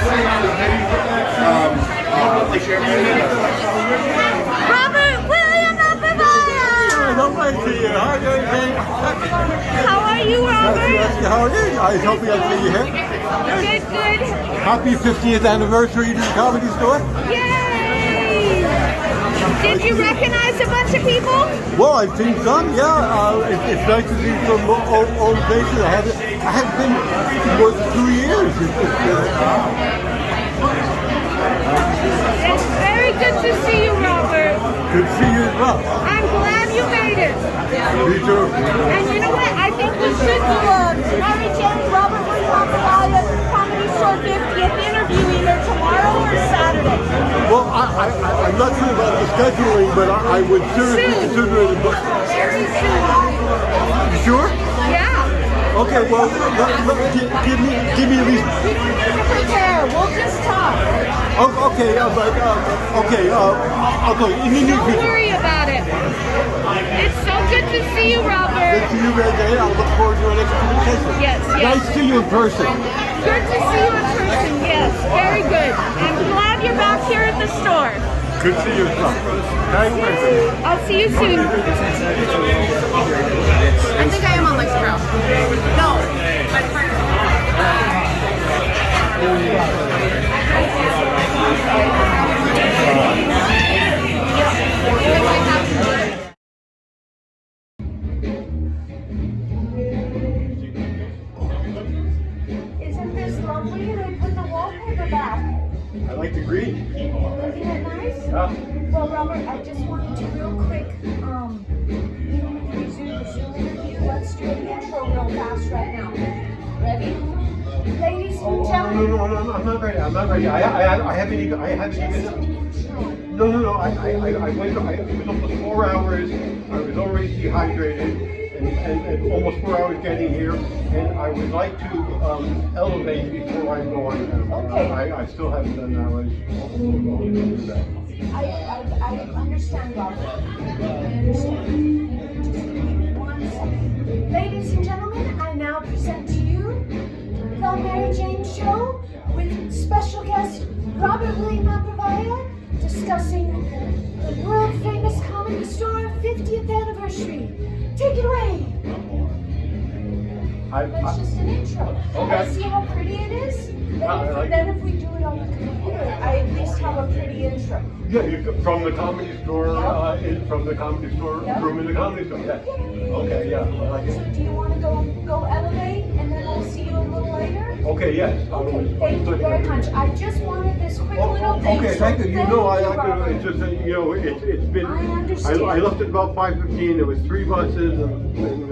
Robert William Abrevaya! Nice to see you. How are you doing? How are you, Robert? How are you? I hope I see you here. Good, good. Happy 50th anniversary to the Comedy Store. Yay! Did you recognize a bunch of people? Well, I've seen some, yeah. It's nice to see some old faces. I haven't been for more than 2 years. It's very good to see you, Robert. Good to see you as well. I'm glad you made it. Me too. And you know what? I think we should do a MaryJane Robert William Abrevaya's Comedy Store 50th interview either tomorrow or Saturday. Well, I'm not sure about the scheduling, but I would seriously consider it. Very soon. You sure? Yeah. Okay, well, give me at least. We don't need to prepare. We'll just talk. Okay, in the near Don't future. worry about it. It's so good to see you, Robert. Good to see you, MaryJane. I'll look forward to our next conversation. Yes, yes. Nice to see you in person. Good to see you in person. Yes, very good. I'm glad you're back here at the store. Good to see you as well. Thank you. I'll see you soon. I think I am on Lex Pro. No, my partner. Isn't this lovely? And I put the wallpaper back. I like the green. Isn't it nice? Yeah. Well, Robert, I just wanted to real quick, resume the Zoom interview. Let's do an intro real fast right now. Ready? Ladies and gentlemen. No, I'm not ready. I haven't even. No. I went. It was almost 4 hours. I was already dehydrated. And almost 4 hours getting here, and I would like to elevate before I go on. Okay. I still haven't done that. I understand, Robert. I understand. Just give me 1 second. Ladies and gentlemen, I now present to you the MaryJane Show with special guest Robert William Abrevaya discussing the world famous Comedy Store 50th anniversary. Take it away. That's just an intro. Okay. And see how pretty it is? Then if we do it on the computer, I at least have a pretty intro. Yeah, from the Comedy Store, from the Comedy Store room in the Comedy Store. Yeah. Okay, yeah. I like it. So do you want to go elevate and then we'll see you a little later? Okay, yes. Okay, thank you very much. I just wanted this quick little thing. Okay, thank you. You know, Robert. it's just that, it's been. I understand. I left at about 5:15. There was 3 buses and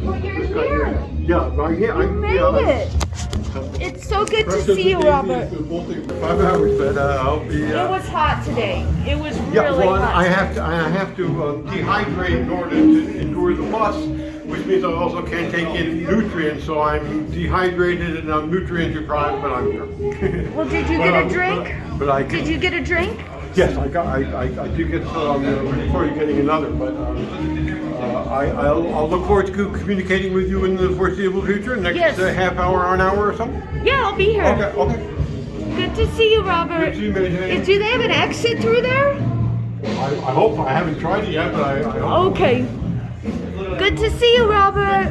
Well, you're just got here. Yeah, I'm here. You made it. It's so good to see you, Robert. It won't take 5 hours, but I'll be. It was hot today. It was really Yeah, well, hot. I have to dehydrate in order to endure the bus, which means I also can't take in nutrients. So I'm dehydrated and I'm nutrient deprived, but I'm here. Well, did you get a drink? But I Did you get a drink? Yes, I did get some before you getting another, but I'll look forward to communicating with you in the foreseeable future, next Yes. half hour or an hour or something. Yeah, I'll be here. Okay. Good to see you, Robert. Good to see you, MaryJane. Do they have an exit through there? I hope. I haven't tried it yet, but I hope. Okay. Good to see you, Robert.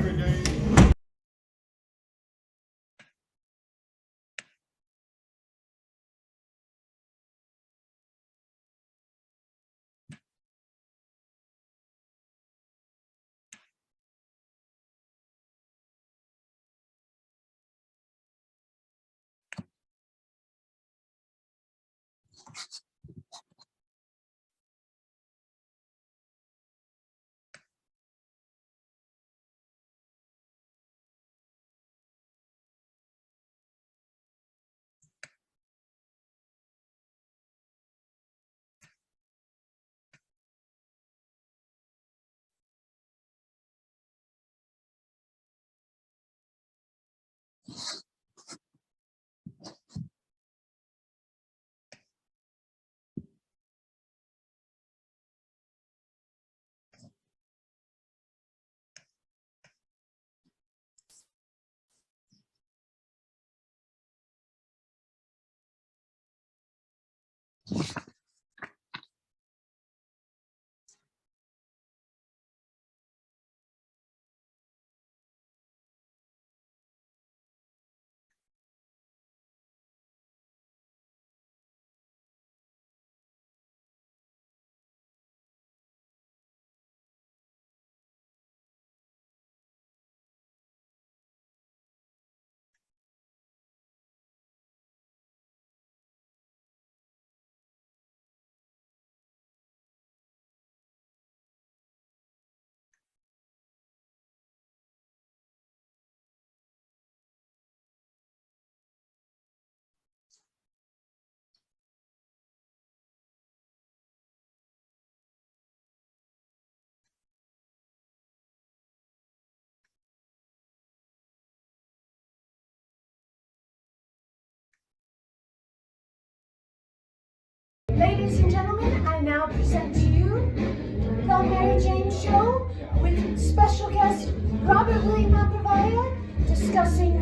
special guest Robert William Abreveya discussing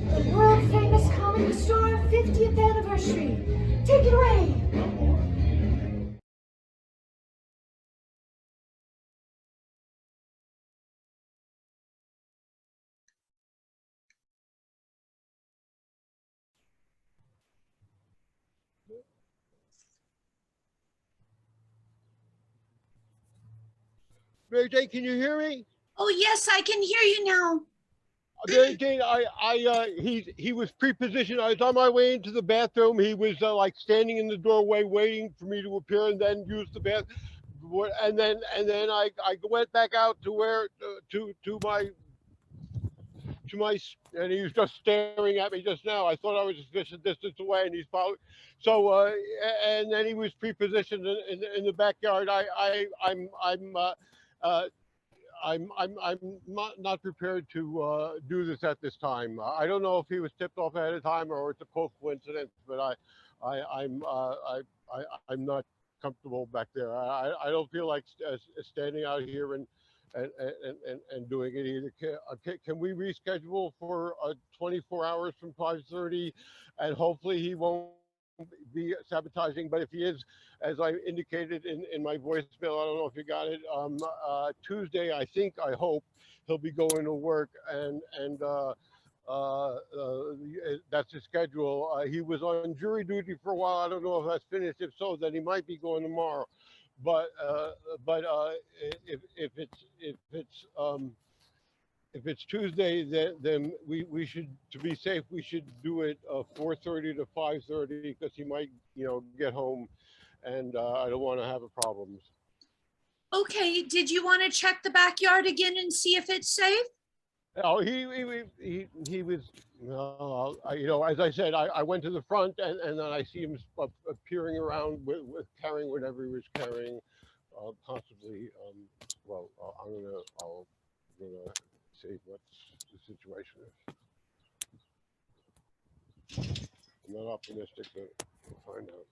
the world famous comedy store 50th anniversary. Take it away. MaryJane, can you hear me? Oh, yes, I can hear you now. MaryJane, he was pre-positioned. I was on my way into the bathroom. He was like standing in the doorway, waiting for me to appear, and then use the bath. And then I went back out to where to my and he was just staring at me just now. I thought I was a sufficient distance away, and he's probably so. And then he was pre-positioned in the backyard. I'm not prepared to do this at this time. I don't know if he was tipped off ahead of time or it's a coincidence, but I'm not comfortable back there. I don't feel like standing out here and doing it either. Can we reschedule for 24 hours from 5:30, and hopefully he won't be sabotaging, but if he is, as I indicated in my voicemail, I don't know if you got it, Tuesday, I hope he'll be going to work, and that's his schedule. He was on jury duty for a while. I don't know if that's finished. If so, then he might be going tomorrow. But if it's Tuesday, then we should, to be safe, we should do it 4:30 to 5:30, because he might, get home, and I don't want to have problems. Okay, did you want to check the backyard again and see if it's safe? Oh, he was, as I said, I went to the front, and then I see him appearing around with carrying whatever he was carrying, possibly. Well, I'm gonna see what the situation is. I'm not optimistic that we'll find out.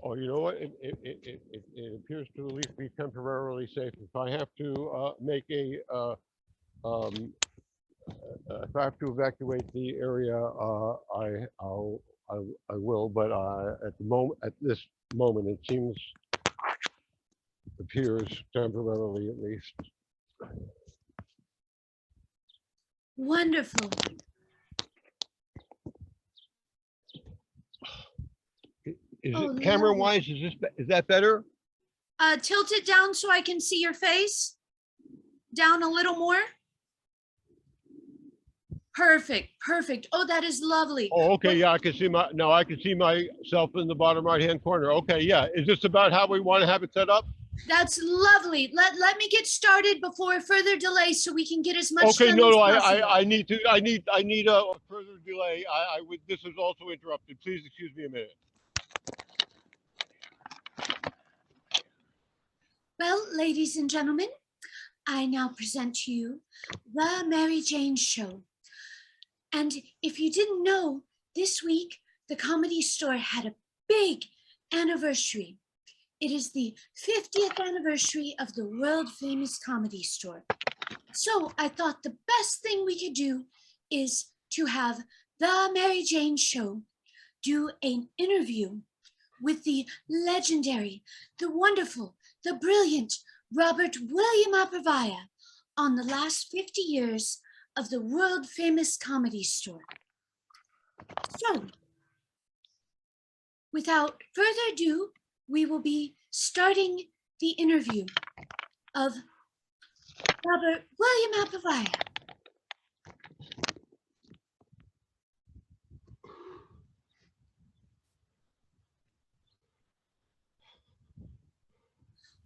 Oh, you know what? It appears to at least be temporarily safe. If I have to make if I have to evacuate the area, I will. But at this moment, it appears temporarily at least. Wonderful. Is it camera wise? Is that better? Tilt it down so I can see your face. Down a little more. Perfect, perfect. Oh, that is lovely. Oh, okay, yeah, I can see myself in the bottom right-hand corner. Okay, yeah. Is this about how we want to have it set up? That's lovely. Let me get started before further delay so we can get as much okay, done no, as possible. I need a further delay. This is also interrupted. Please excuse me a minute. Well, ladies and gentlemen, I now present to you the MaryJane Show. And if you didn't know, this week, the Comedy Store had a big anniversary. It is the 50th anniversary of the world famous Comedy Store. So I thought the best thing we could do is to have the MaryJane Show do an interview with the legendary, the wonderful, the brilliant Robert William Abreveya on the last 50 years of the world famous Comedy Store. So, without further ado, we will be starting the interview of Robert William Abreveya.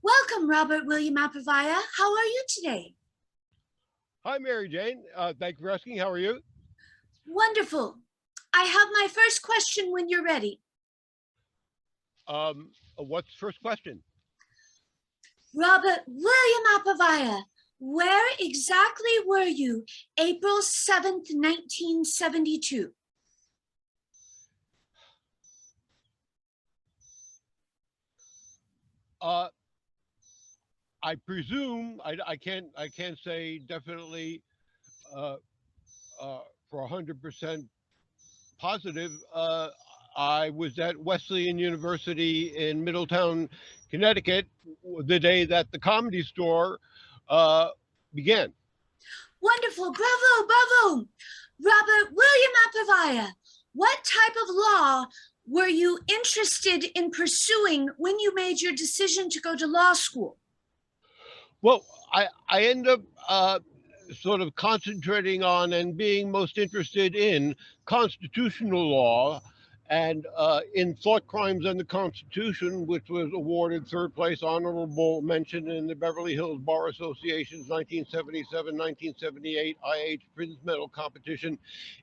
Welcome, Robert William Abreveya. How are you today? Hi, MaryJane. Thank you for asking. How are you? Wonderful. I have my first question when you're ready. What's the first question? Robert William Apavaya, where exactly were you April 7th, 1972? I presume I can't say definitely for 100% positive. I was at Wesleyan University in Middletown, Connecticut, the day that the Comedy Store began. Wonderful, bravo, bravo. Robert William Apavaya, what type of law were you interested in pursuing when you made your decision to go to law school? Well, I end up sort of concentrating on and being most interested in constitutional law and in thought crimes and the Constitution, which was awarded third place honorable mention in the Beverly Hills Bar Association's 1977-1978 IH Prinze Medal competition.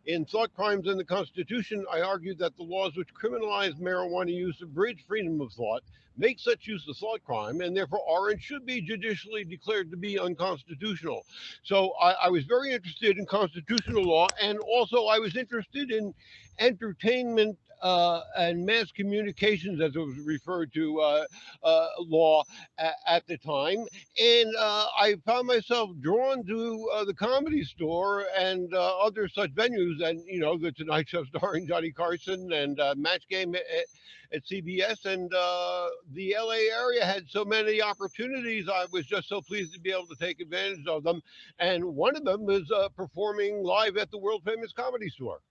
In thought crimes and the Constitution, I argued that the laws which criminalize marijuana use abridge freedom of thought, make such use a thought crime, and therefore are and should be judicially declared to be unconstitutional. So I was very interested in constitutional law, and also I was interested in entertainment and mass communications, as it was referred to, law at the time. And I found myself drawn to the Comedy Store and other such venues, and, you know, the Tonight Show starring Johnny Carson and Match Game at CBS, and the LA area had so many opportunities. I was just so pleased to be able to take advantage of them. And one of them is performing live at the world famous Comedy Store.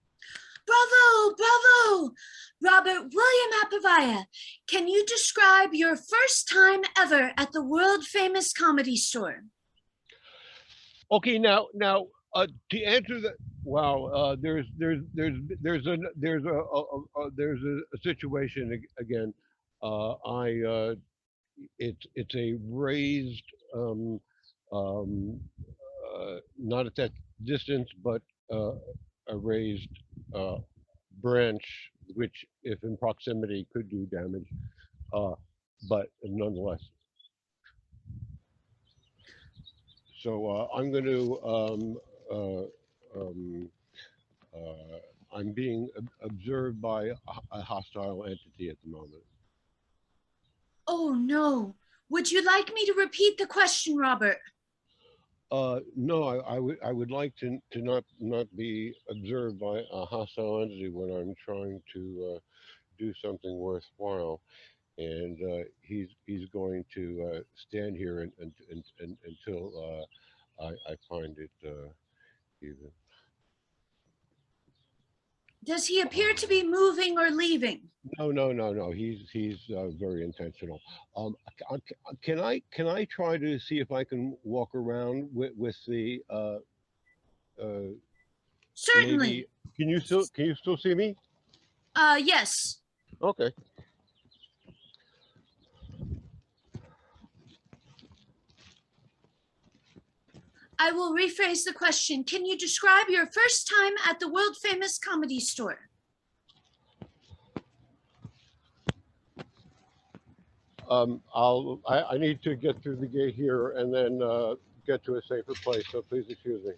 Bravo, bravo. Robert William Apavaya, can you describe your first time ever at the world famous Comedy Store? Okay, now to answer that, wow, there's a situation again. It's a raised, not at that distance, but a raised branch, which, if in proximity, could do damage, but nonetheless. So I'm going to, I'm being observed by a hostile entity at the moment. Oh no. Would you like me to repeat the question, Robert? No, I would like to not be observed by a hostile entity when I'm trying to do something worthwhile, and he's going to stand here until I find it even. Does he appear to be moving or leaving? No. He's very intentional. Can I try to see if I can walk around with the Certainly. Maybe, can you still see me? Yes. Okay. I will rephrase the question. Can you describe your first time at the world famous Comedy Store? I need to get through the gate here and then get to a safer place, so please excuse me.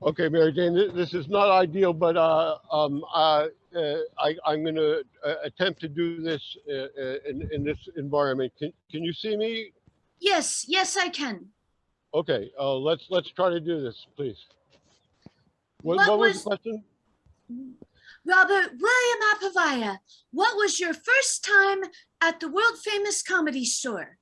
Okay, MaryJane, this is not ideal, but I'm going to attempt to do this in this environment. Can you see me? Yes, I can. Okay, let's try to do this, please. What was the question? Robert William Apavaya, what was your first time at the world famous Comedy Store?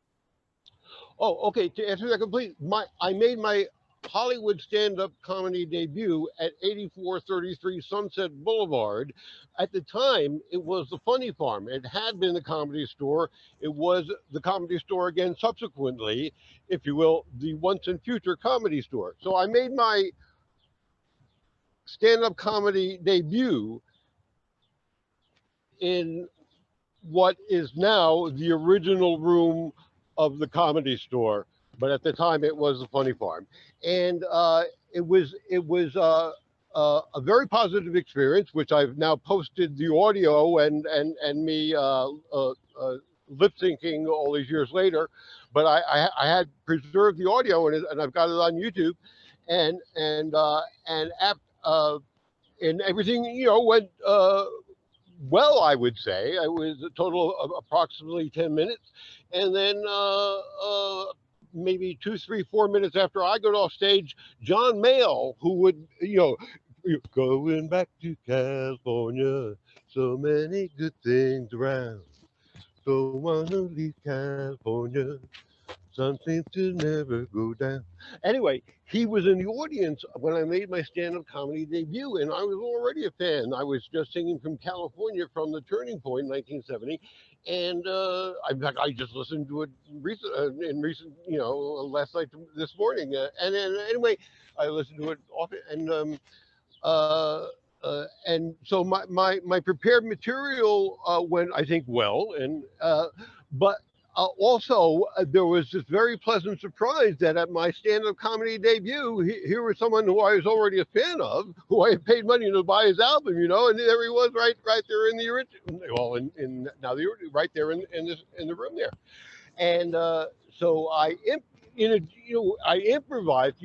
Oh, okay. To answer that complete, I made my Hollywood stand-up comedy debut at 8433 Sunset Boulevard. At the time, it was the Funny Farm. It had been the Comedy Store. It was the Comedy Store again subsequently, if you will, the Once and Future Comedy Store. So I made my stand-up comedy debut in what is now the original room of the Comedy Store, but at the time it was the Funny Farm, and it was a very positive experience, which I've now posted the audio and me lip syncing all these years later, but I had preserved the audio and I've got it on YouTube, and and everything went well, I would say. It was a total of approximately 10 minutes. And then maybe 2, 3, 4 minutes after I got off stage, John Mayall, who would, going back to California, so many good things around. Don't want to leave California. Something to never go down. Anyway, he was in the audience when I made my stand-up comedy debut, and I was already a fan. I was just singing from California from the Turning Point in 1970, and in fact, I just listened to it in recent, last night this morning. And then anyway, I listened to it often, and so my prepared material went, I think, well, but also, there was this very pleasant surprise that at my stand-up comedy debut, here was someone who I was already a fan of, who I had paid money to buy his album, and there he was, right there in the original, well, right there in the room there, and so I improvised,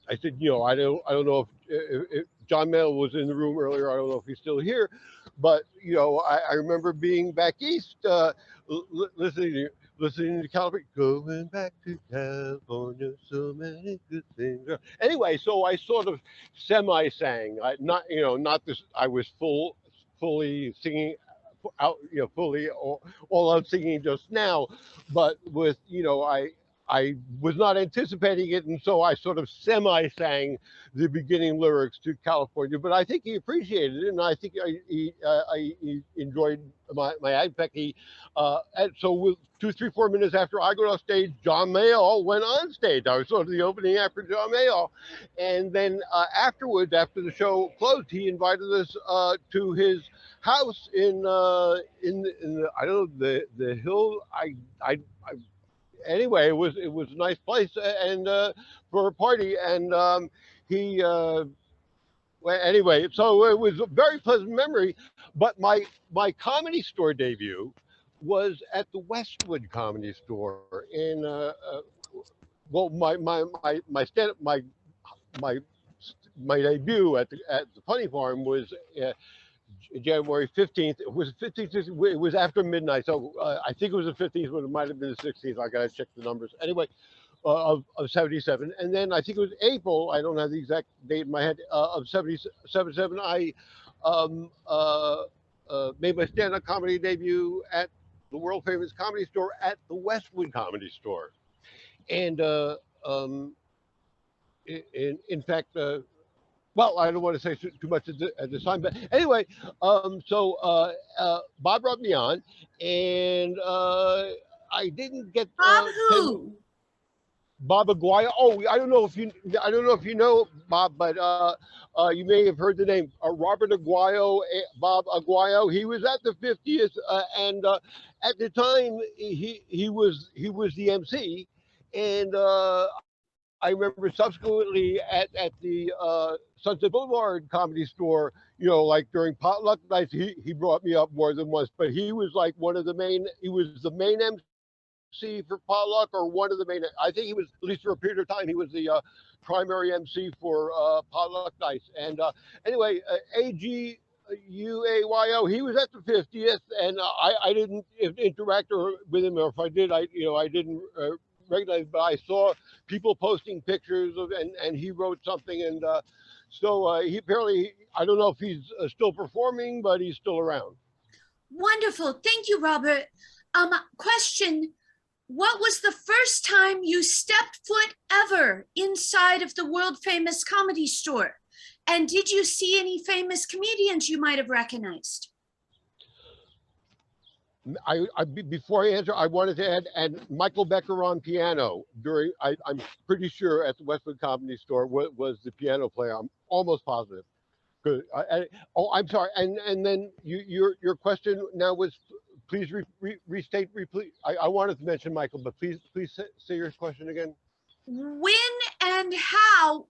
I said, I don't know if John Mayall was in the room earlier. I don't know if he's still here, but I remember being back east, listening to California, going back to California, so many good things. Anyway, so I sort of semi-sang, not this. I was fully singing out, fully all out singing just now, but with I was not anticipating it, and so I sort of semi-sang the beginning lyrics to California. But I think he appreciated it, and I think he enjoyed my act. In fact, and so with 2, 3, 4 minutes after I got off stage, John Mayall went on stage. I was sort of the opening act for John Mayall, and then afterwards, after the show closed, he invited us to his house in the, I don't know, the hill. Anyway, it was a nice place and for a party, and he well, anyway, so it was a very pleasant memory. But my Comedy Store debut was at the Westwood Comedy Store in well, my stand up my my debut at the Funny Farm was January 15th. It was 15th. It was after midnight, so I think it was the 15th, but it might have been the 16th. I gotta check the numbers. Anyway, of 77, and then I think it was April. I don't have the exact date in my head of 77. I made my stand-up comedy debut at the world famous Comedy Store at the Westwood Comedy Store, and in fact. Well, I don't want to say too much at this time, but anyway, so Bob brought me on, and I didn't get Bob who? Bob Aguayo. Oh, I don't know if you know Bob, but you may have heard the name Robert Aguayo, Bob Aguayo. He was at the 50th, and at the time he was the MC, and I remember subsequently at the Sunset Boulevard Comedy Store, like during potluck nights, he brought me up more than once, but he was like he was the main MC for potluck, or one of the main, I think he was, at least for a period of time, he was the primary MC for potluck nights. And anyway, Aguayo, he was at the 50th, and I didn't interact with him, or if I did, I didn't recognize, but I saw people posting pictures of, and he wrote something, and so he apparently, I don't know if he's still performing, but he's still around. Wonderful. Thank you, Robert. Question. what was the first time you stepped foot ever inside of the world famous Comedy Store? And did you see any famous comedians you might have recognized? Before I answer, I wanted to add, and Michael Becker on piano during, I'm pretty sure at the Westwood Comedy Store was the piano player. I'm almost positive. Good. Oh, I'm sorry. And then your question now was, please restate, repeat. I wanted to mention Michael, but please say your question again. When and how,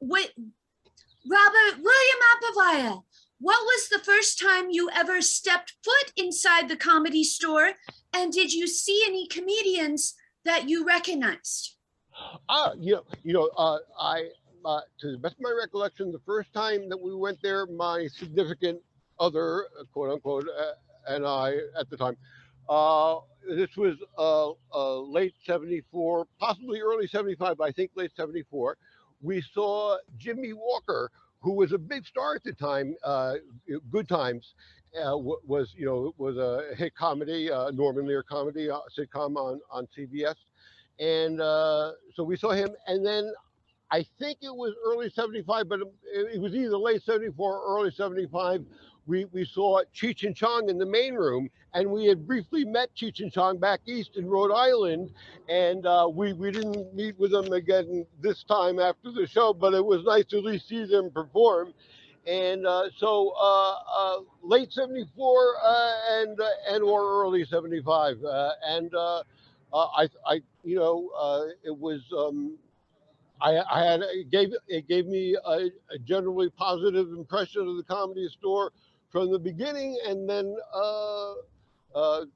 Robert William Abrevaya, what was the first time you ever stepped foot inside the Comedy Store? And did you see any comedians that you recognized? To the best of my recollection, the first time that we went there, my significant other, quote unquote, and I at the time, this was late 74, possibly early 75, but I think late 74. We saw Jimmy Walker, who was a big star at the time, Good Times, was a hit comedy, Norman Lear comedy sitcom on CBS. And so we saw him, and then I think it was early 75, but it was either late 74 or early 75. We saw Cheech and Chong in the main room, and we had briefly met Cheech and Chong back east in Rhode Island, and we didn't meet with them again this time after the show, but it was nice to at least see them perform. And late 74 and or early 75, it was. It gave me a generally positive impression of the Comedy Store from the beginning, and then at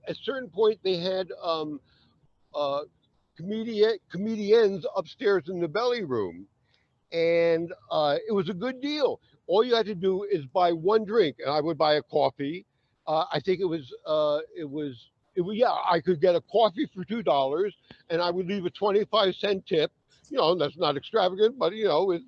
a certain point they had comedians upstairs in the belly room, and it was a good deal. All you had to do is buy one drink, and I would buy a coffee. I think yeah, I could get a coffee for $2, and I would leave a 25-cent tip. That's not extravagant, but it's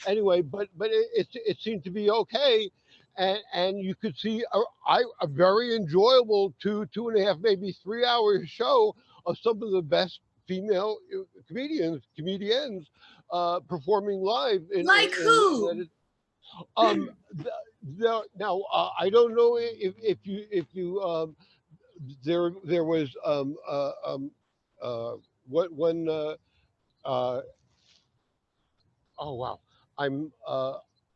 anyway. But it seemed to be okay, and you could see a very enjoyable 2.5, maybe 3 hour show of some of the best female comedians performing live. Like who? Now I don't know if you there was oh wow, I'm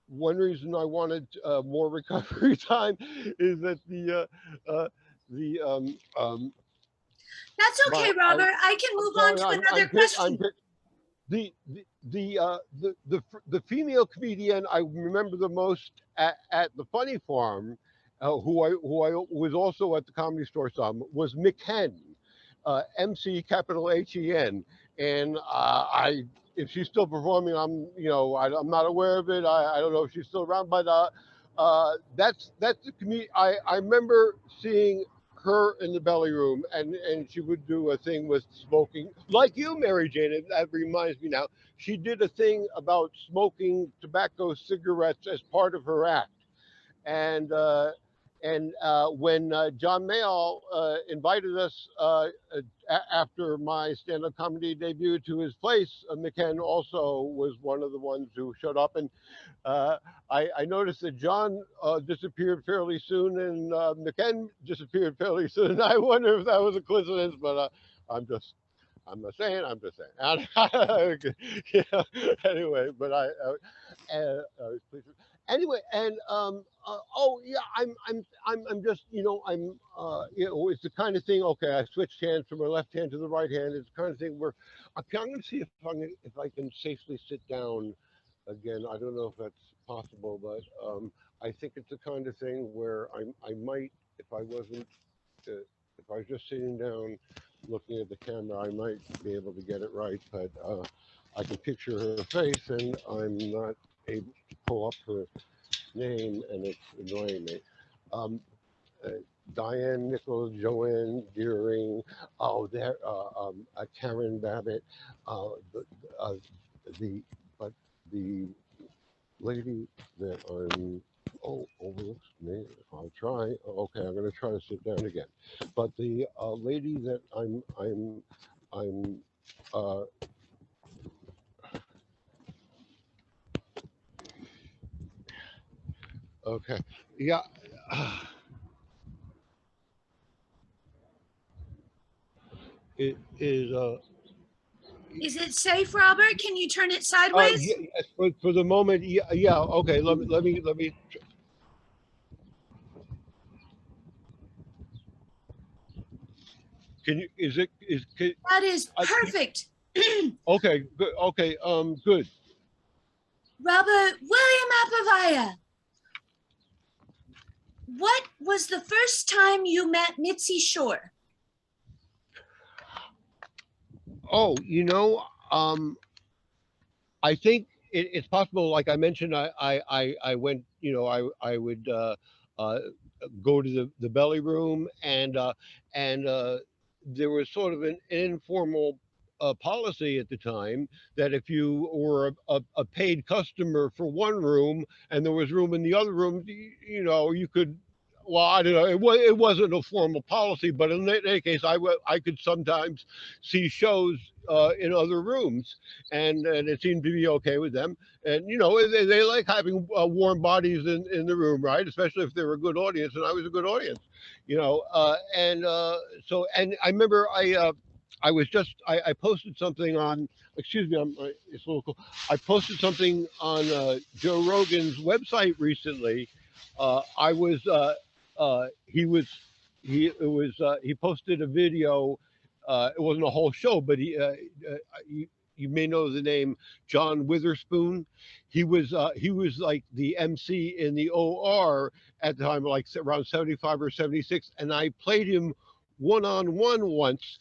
one reason I wanted more recovery time is that That's okay, Robert. I can move on to another question. The female comedian I remember the most at the Funny Farm, who I was also at the Comedy Store some, was McHen, MC capital HEN, and if she's still performing, I'm not aware of it. I don't know if she's still around, but that's the comedian. I remember seeing her in the belly room, and she would do a thing with smoking, like you, MaryJane. That reminds me now. She did a thing about smoking tobacco cigarettes as part of her act, and when John Mayall invited us after my stand-up comedy debut to his place, McKen also was one of the ones who showed up, and I noticed that John disappeared fairly soon, and McKen disappeared fairly soon. I wonder if that was a coincidence, but I'm just saying. Anyway, but I was pleased. Anyway, and oh yeah, I'm just it's the kind of thing. Okay, I switched hands from my left hand to the right hand. It's the kind of thing where I'm going to see if I can safely sit down again. I don't know if that's possible, but I think it's the kind of thing where I might, if I wasn't, if I was just sitting down looking at the camera, I might be able to get it right. But I can picture her face, and I'm not able to pull up her name, and it's annoying me. Diane Nichols, Joanne Deering, Karen Babbitt, the lady that I'm, oh, overlooks me. I'll try. Okay, I'm going to try to sit down again. But the lady that I'm, uh, okay, yeah. It is, Is it safe, Robert? Can you turn it yeah, sideways? yes, for the moment, yeah, okay, let me, can you, is it, That is I, perfect. okay, good, okay, good. Robert William Abreveya, what was the first time you met Mitzi Shore? Oh, I think it's possible. Like I mentioned, I went. I would uh, go to the belly room, and there was sort of an informal policy at the time that if you were a paid customer for one room and there was room in the other room, you could. Well, I don't know. It wasn't a formal policy, but in any case, I could sometimes see shows in other rooms, and it seemed to be okay with them. And they like having warm bodies in the room, right? Especially if they're a good audience, and I was a good audience, and so and I remember I posted something on. Excuse me, it's a little cool. I posted something on Joe Rogan's website recently. I was he was he it was he posted a video. It wasn't a whole show, but you, you may know the name John Witherspoon. He was like the MC in the OR at the time, like around 75 or 76, and I played him one on one once.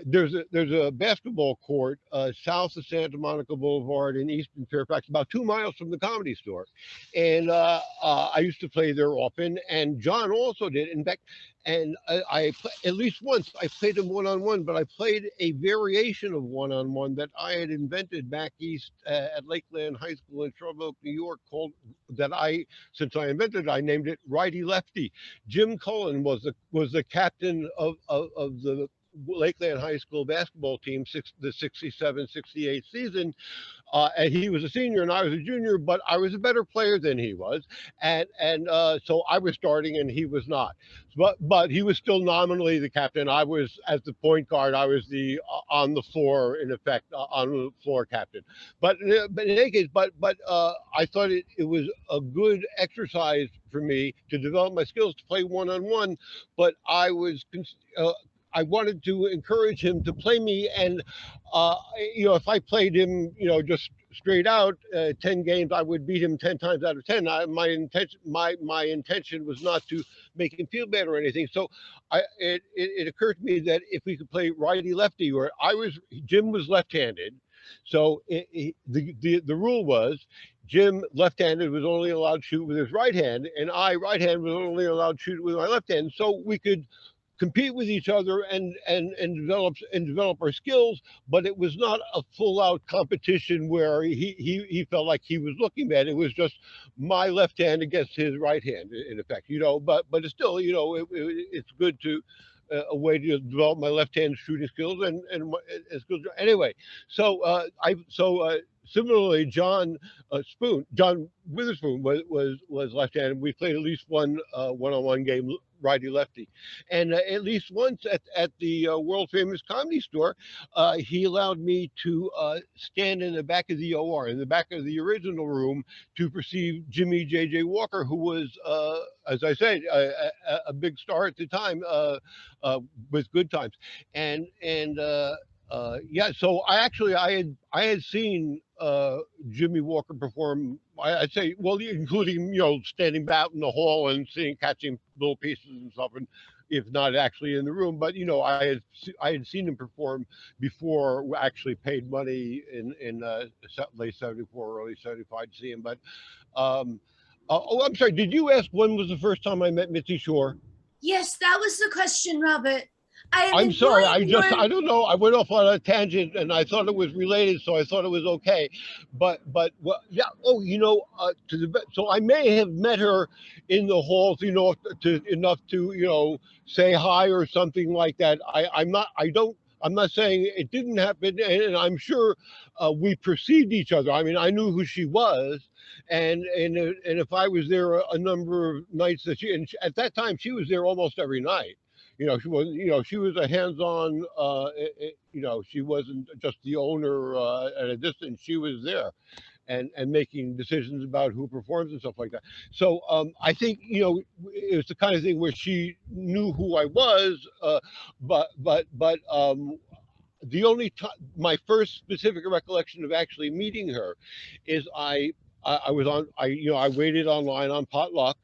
There's a basketball court south of Santa Monica Boulevard in Eastern Fairfax, about 2 miles from the Comedy Store, and I used to play there often. And John also did. In fact, and at least once I played him one on one, but I played a variation of one on one that I had invented back east at Lakeland High School in Sherbrooke, New York, called that since I invented it, I named it Righty Lefty. Jim Cullen was the captain of the Lakeland High School basketball team, the 67-68 season, and he was a senior and I was a junior, but I was a better player than he was, and so I was starting and he was not, but he was still nominally the captain. I was, as the point guard, I was the on the floor, in effect, on the floor captain. But in any case, I thought it was a good exercise for me to develop my skills to play one on one, but I wanted to encourage him to play me, and if I played him, just straight out 10 games, I would beat him 10 times out of 10. My intention was not to make him feel bad or anything. So it occurred to me that if we could play righty lefty, where Jim was left-handed, so the rule was Jim left-handed was only allowed to shoot with his right hand, and I right-handed was only allowed to shoot with my left hand. So we could compete with each other and develop our skills, but it was not a full out competition where he felt like he was looking bad. It was just my left hand against his right hand, in effect, but it's still, it's good to a way to develop my left hand shooting skills and skills. Anyway, similarly, John Witherspoon was left-handed. We played at least one one-on-one game, righty lefty, and at least once at the world famous Comedy Store, he allowed me to stand in the back of the OR, in the back of the original room, to perceive Jimmy J.J. Walker, who was, as I said, a big star at the time, with Good Times, yeah. So I had seen Jimmy Walker perform. I'd say, well, including standing out in the hall and catching little pieces and stuff, and if not actually in the room. But I had seen him perform before. Actually, paid money in late '74, early '75 to see him. But I'm sorry. Did you ask when was the first time I met Mitzi Shore? Yes, that was the question, Robert. am I'm sorry. enjoying your. I don't know. I went off on a tangent, and I thought it was related, so I thought it was okay. But well, yeah. Oh, so I may have met her in the halls, to enough to say hi or something like that. I'm not. I don't. I'm not saying it didn't happen, and I'm sure we perceived each other. I mean, I knew who she was, and if I was there a number of nights at that time she was there almost every night. She was a hands-on. She wasn't just the owner at a distance. She was there, and making decisions about who performs and stuff like that. So I think it was the kind of thing where she knew who I was, but the only time, my first specific recollection of actually meeting her, is I was on I waited online on Potluck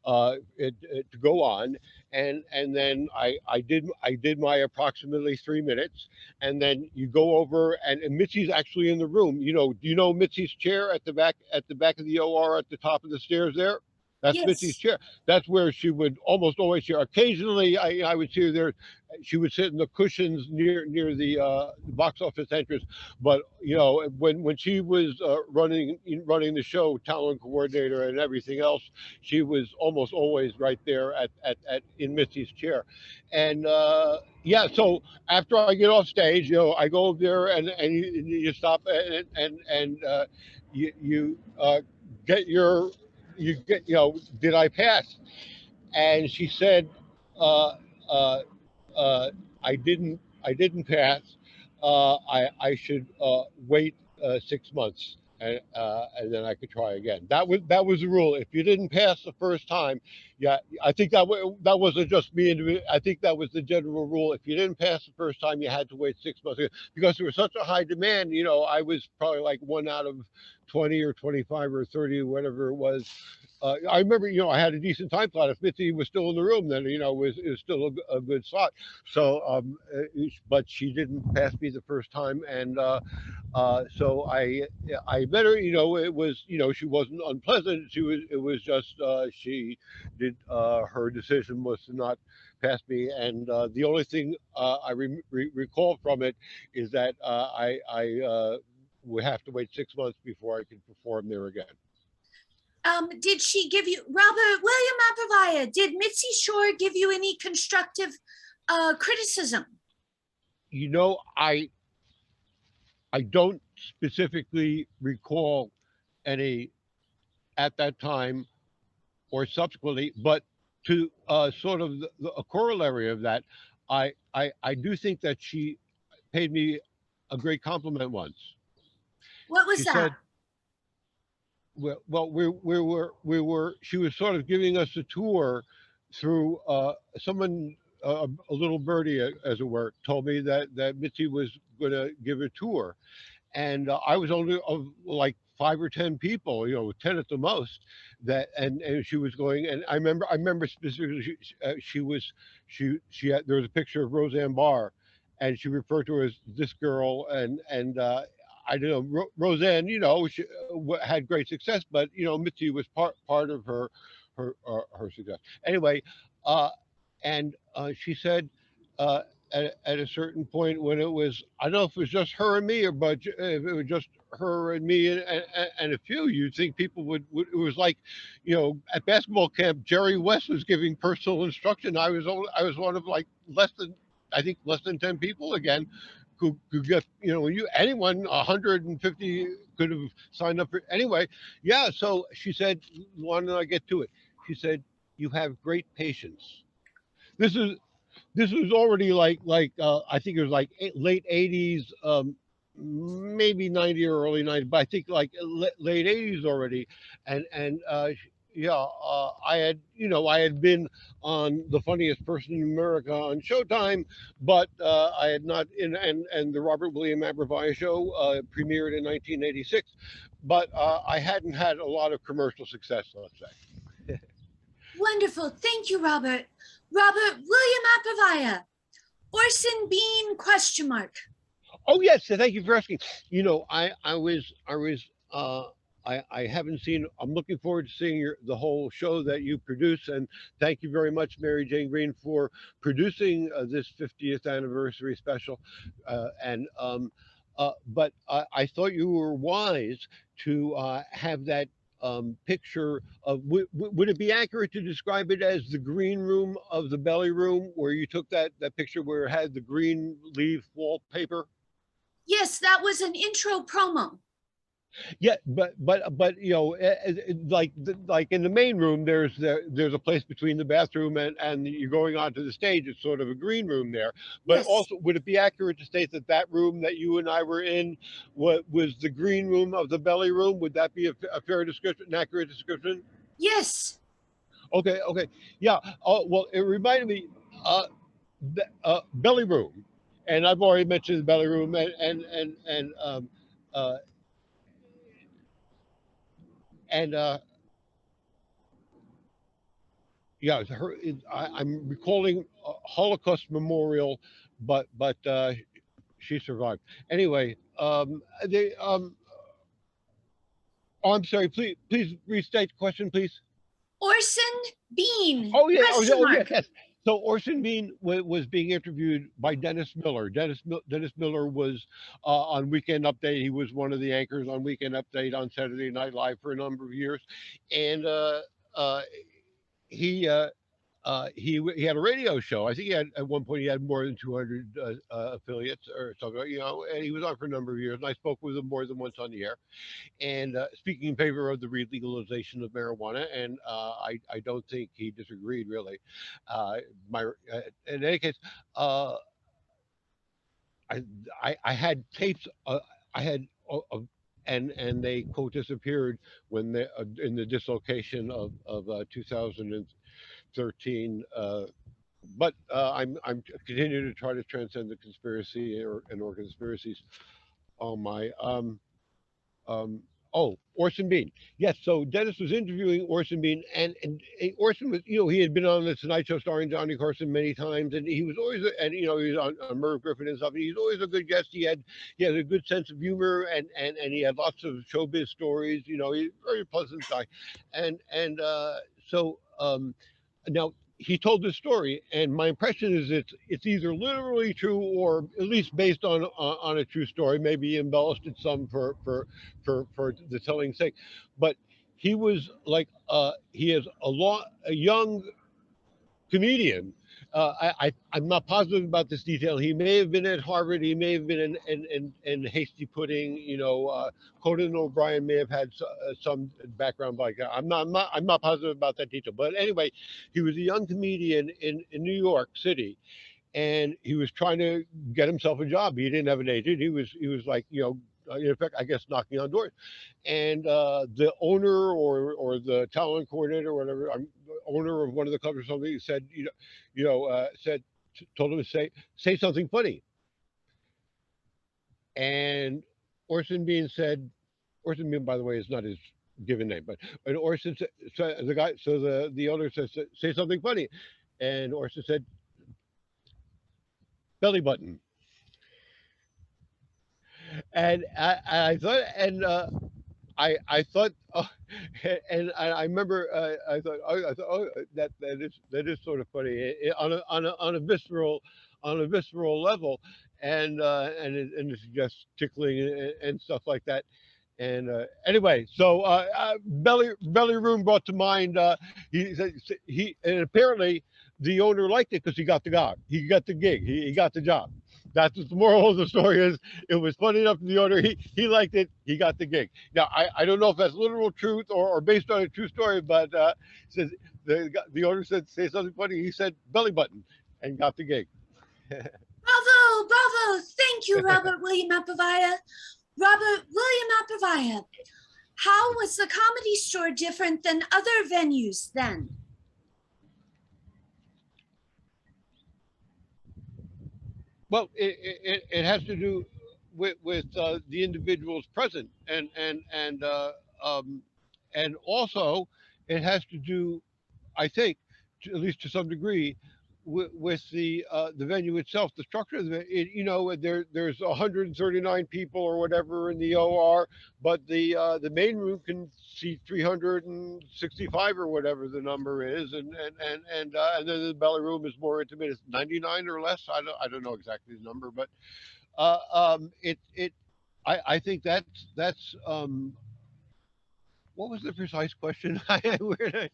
to go on, and then I did my approximately 3 minutes, and then you go over, and Mitzi's actually in the room. Do you know Mitzi's chair at the back of the OR at the top of the stairs there? That's Mitzi's Yes. chair. That's where she would almost always share. Occasionally, I would see her there. She would sit in the cushions near the box office entrance. But when she was running the show, talent coordinator and everything else, she was almost always right there at in Mitzi's chair. And yeah, so after I get off stage, I go over there, and you stop, and you get your did I pass? And she said, uh, uh, uh, I didn't pass. I should wait 6 months, and then I could try again. That was the rule. If you didn't pass the first time, yeah, I think that wasn't just me. I think that was the general rule. If you didn't pass the first time, you had to wait 6 months because there was such a high demand. I was probably like 1 out of 20 or 25 or 30, whatever it was. I remember, I had a decent time slot. If Mitzi was still in the room, then it was still a good slot. So, but she didn't pass me the first time, and so I met her. It was she wasn't unpleasant. It was just she did her decision was to not pass me, and the only thing I recall from it is that I would have to wait 6 months before I could perform there again. Did she give you, Robert William Abbrevaya, did Mitzi Shore give you any constructive criticism? I don't specifically recall any at that time or subsequently, but to sort of a corollary of that, I do think that she paid me a great compliment once. What was She that? said, well, we were. She was sort of giving us a tour through someone. A little birdie, as it were, told me that Mitzi was going to give a tour, and I was only of like 5 or 10 people, 10 at the most. And she was going, and I remember specifically she had, there was a picture of Roseanne Barr, and she referred to her as this girl, and I don't know, Roseanne, she had great success, but Mitzi was part of her success. Anyway, and she said at a certain point when it was, I don't know if it was just her and me, or but if it was just her and me and a few, you'd think people would it was like, at basketball camp, Jerry West was giving personal instruction. I was one of like less than 10 people again who get, anyone 150 could have signed up for anyway. Yeah, so she said, why don't I get to it? She said, you have great patience. This was already like I think it was like late 80s, maybe 90 or early 90s, but I think like late 80s already. And yeah, I had been on The Funniest Person in America on Showtime, but I had not and the Robert William Abrevaya Show premiered in 1986, but I hadn't had a lot of commercial success, let's say. Wonderful. Thank you, Robert. Robert William Abbrevaya. Orson Bean ? Oh yes, thank you for asking. I I haven't seen. I'm looking forward to seeing the whole show that you produce, and thank you very much, Mary Jane Green, for producing this 50th anniversary special. But I thought you were wise to have that picture of. Would it be accurate to describe it as the green room of the belly room, where you took that picture where it had the green leaf wallpaper? Yes, that was an intro promo. Yeah, but like in the main room, there's a place between the bathroom and you're going onto the stage. It's sort of a green room there. But Yes. also, would it be accurate to state that that room that you and I were in was the green room of the belly room? Would that be a fair description, an accurate description? Yes. Okay, yeah. Well, it reminded me, uh, belly room, and I've already mentioned the belly room, uh, and yeah, I'm recalling a Holocaust memorial, but she survived. Anyway, they oh, I'm sorry. Please restate the question, please. Orson Bean? Oh yeah, Question yes, mark. yes. So Orson Bean was being interviewed by Dennis Miller. Dennis Miller was on Weekend Update. He was one of the anchors on Weekend Update on Saturday Night Live for a number of years, and uh, he he had a radio show. I think he had at one point he had more than 200 affiliates or something, and he was on for a number of years. And I spoke with him more than once on the air, and speaking in favor of the relegalization of marijuana. And I don't think he disagreed really. My in any case, uh, I, I had tapes. I had. And they quote disappeared when they in the dislocation of 2013. But I'm continuing to try to transcend the conspiracy or conspiracies. Oh my oh, Orson Bean. Yes, so Dennis was interviewing Orson Bean, and Orson was, he had been on the Tonight Show starring Johnny Carson many times, and he was always, and he was on Merv Griffin and stuff. And he's always a good guest. He had a good sense of humor, and he had lots of showbiz stories. He's a very pleasant guy, and so now he told this story, and my impression is it's either literally true or at least based on a true story. Maybe he embellished it some for the telling's sake, but he was like he is a young comedian. I'm not positive about this detail. He may have been at Harvard. He may have been in Hasty Pudding. Conan O'Brien may have had some background like that. I'm not positive about that detail. But anyway, he was a young comedian in New York City, and he was trying to get himself a job. He didn't have an agent. He was like, in effect, I guess, knocking on doors. And the owner or the talent coordinator or whatever, owner of one of the clubs or something, said, told him to say something funny. And Orson Bean said, Orson Bean, by the way, is not his given name, but and Orson said, the owner says, say something funny, and Orson said, belly button. And I thought, and I thought, and I remember I thought, oh, that is sort of funny on a visceral level, and it's just tickling and stuff like that. And anyway, so belly room brought to mind. He said and apparently the owner liked it because he got the gig, he got the job. That's what the moral of the story is. It was funny enough to the owner. He liked it. He got the gig. Now I don't know if that's literal truth or based on a true story, but says the owner said say something funny. He said belly button and got the gig. Bravo, bravo. Thank you, Robert William Abrevaya. Robert William Abrevaya, how was the Comedy Store different than other venues then? Well, it has to do with the individuals present, and also it has to do, I think, at least to some degree, with the venue itself, the structure of the you know, there's 139 people or whatever in the OR, but the main room can seat 365 or whatever the number is, and then the belly room is more intimate. It's 99 or less. I don't know exactly the number, but I think that's what was the precise question? Where did I,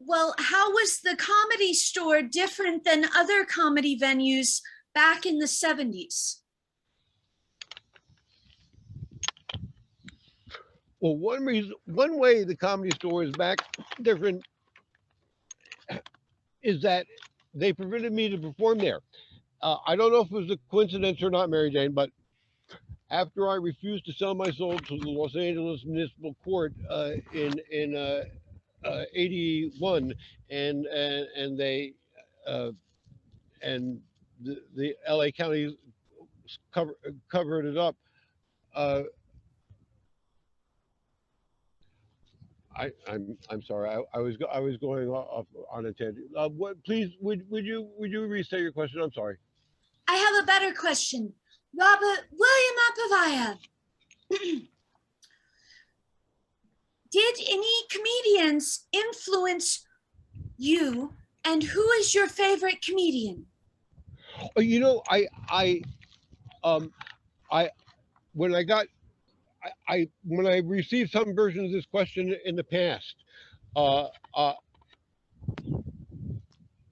Well, how was the Comedy Store different than other comedy venues back in the 70s? well, one way the Comedy Store is back different is that they permitted me to perform there. I don't know if it was a coincidence or not, Mary Jane, but after I refused to sell my soul to the Los Angeles Municipal Court in '81, and they and the LA County covered it up. Uh, I'm sorry. I was going off on a tangent. What? Please, would you restate your question? I'm sorry. I have a better question. Robert William Abreveya, did any comedians influence you, and who is your favorite comedian? Oh, you know, I when I got when I received some version of this question in the past, uh, uh,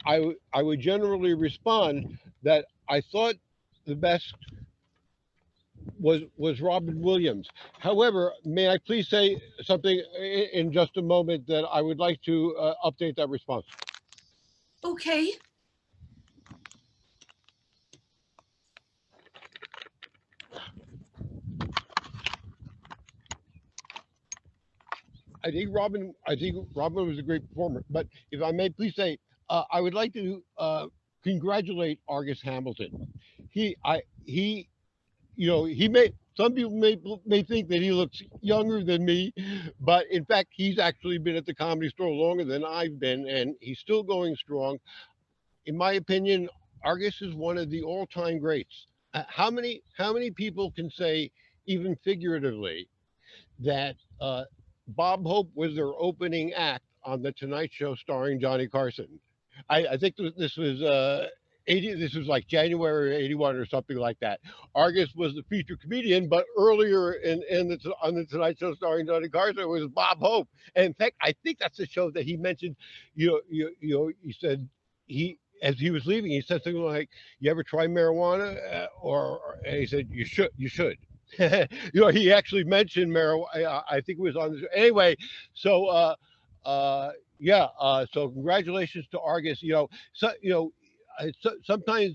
I would generally respond that I thought the best was Robin Williams. However, may I please say something in just a moment that I would like to update that response. Okay. I think Robin was a great performer. But if I may please say, I would like to congratulate Argus Hamilton. He, you know, he may, some people may think that he looks younger than me, but in fact, he's actually been at the Comedy Store longer than I've been, and he's still going strong. In my opinion, Argus is one of the all-time greats. How many people can say, even figuratively, that Bob Hope was their opening act on the Tonight Show starring Johnny Carson? I think this was 80. This was like January '81 or something like that. Argus was the featured comedian, but earlier on the Tonight Show starring Johnny Carson was Bob Hope. And in fact, I think that's the show that he mentioned. He said as he was leaving, he said something like, "You ever try marijuana?" And he said, you should. He actually mentioned marijuana. I think it was on this. Anyway, so yeah. So congratulations to Argus. Sometimes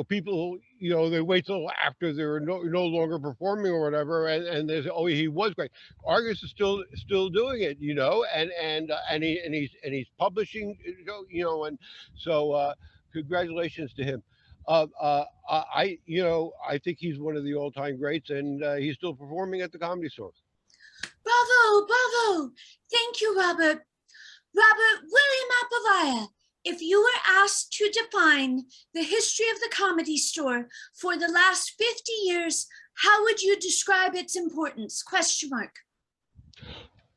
people they wait till after they're no longer performing or whatever, and they say, oh, he was great. Argus is still doing it, and he's publishing, and so congratulations to him. I think he's one of the all-time greats, and he's still performing at the Comedy Store. Bravo, bravo. Thank you, Robert. Robert William Abreveya, if you were asked to define the history of the Comedy Store for the last 50 years, how would you describe its importance? Question mark.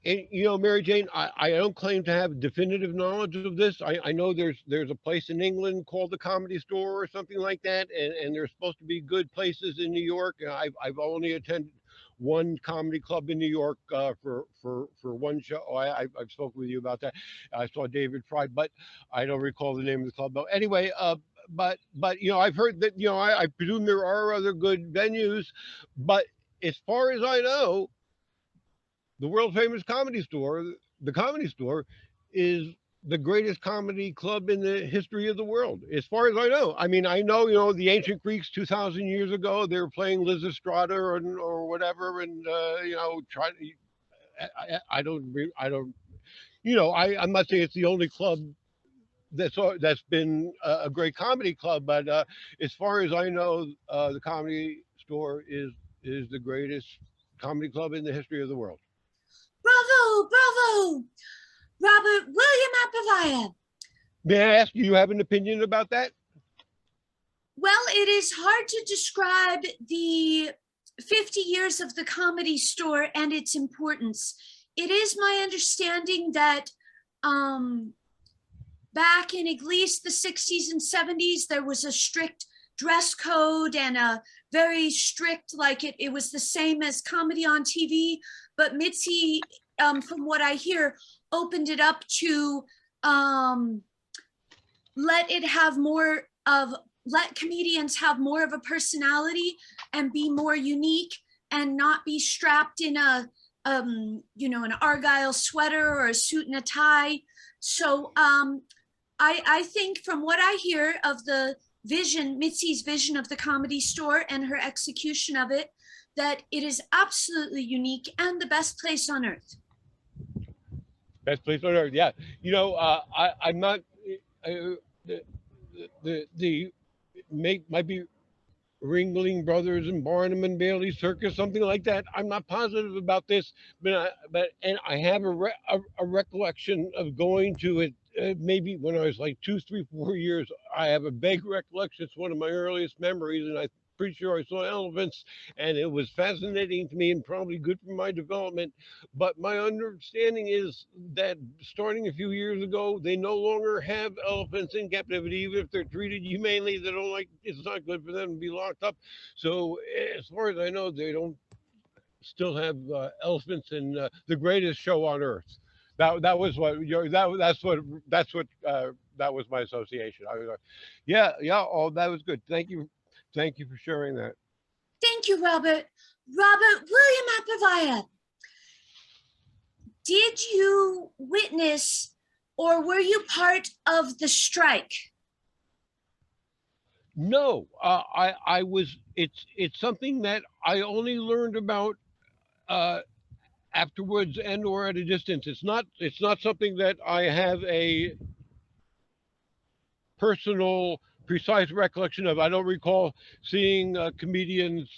And Mary Jane, I don't claim to have definitive knowledge of this. I know there's a place in England called the Comedy Store or something like that, and there's supposed to be good places in New York. I've only attended one comedy club in New York for one show. I've spoken with you about that. I saw David Fry, but I don't recall the name of the club. But anyway, but I've heard that I presume there are other good venues, but as far as I know, the world famous Comedy Store, the Comedy Store, is the greatest comedy club in the history of the world, as far as I know. I mean, I know, the ancient Greeks 2,000 years ago, they were playing Lysistrata or whatever, and trying. I don't. I'm not saying it's the only club that's been a great comedy club, but as far as I know, the Comedy Store is the greatest comedy club in the history of the world. Bravo, bravo. Robert William Abreveya, May I ask, do you have an opinion about that? Well, it is hard to describe the 50 years of the Comedy Store and its importance. It is my understanding that back in at least the 60s and 70s, there was a strict dress code and a very strict, like it was the same as comedy on TV. But Mitzi, from what I hear, opened it up to let comedians have more of a personality and be more unique and not be strapped in an Argyle sweater or a suit and a tie. So I think from what I hear of the vision, Mitzi's vision of the Comedy Store and her execution of it, that it is absolutely unique and the best place on earth. Best place on earth, yeah. I'm not the might be Ringling Brothers and Barnum and Bailey Circus, something like that. I'm not positive about this, but I have a recollection of going to it maybe when I was like 2, 3, 4 years. I have a vague recollection. It's one of my earliest memories, and I'm pretty sure I saw elephants, and it was fascinating to me and probably good for my development. But my understanding is that starting a few years ago, they no longer have elephants in captivity. Even if they're treated humanely, they don't like. It's not good for them to be locked up. So as far as I know, they don't still have elephants in the greatest show on earth. That was what that was my association. I was like, yeah. Oh, that was good. Thank you for sharing that. Thank you, Robert. Robert William Abbrevaya, did you witness or were you part of the strike? No, I was. It's something that I only learned about afterwards and or at a distance. It's not something that I have a personal precise recollection of. I don't recall seeing comedians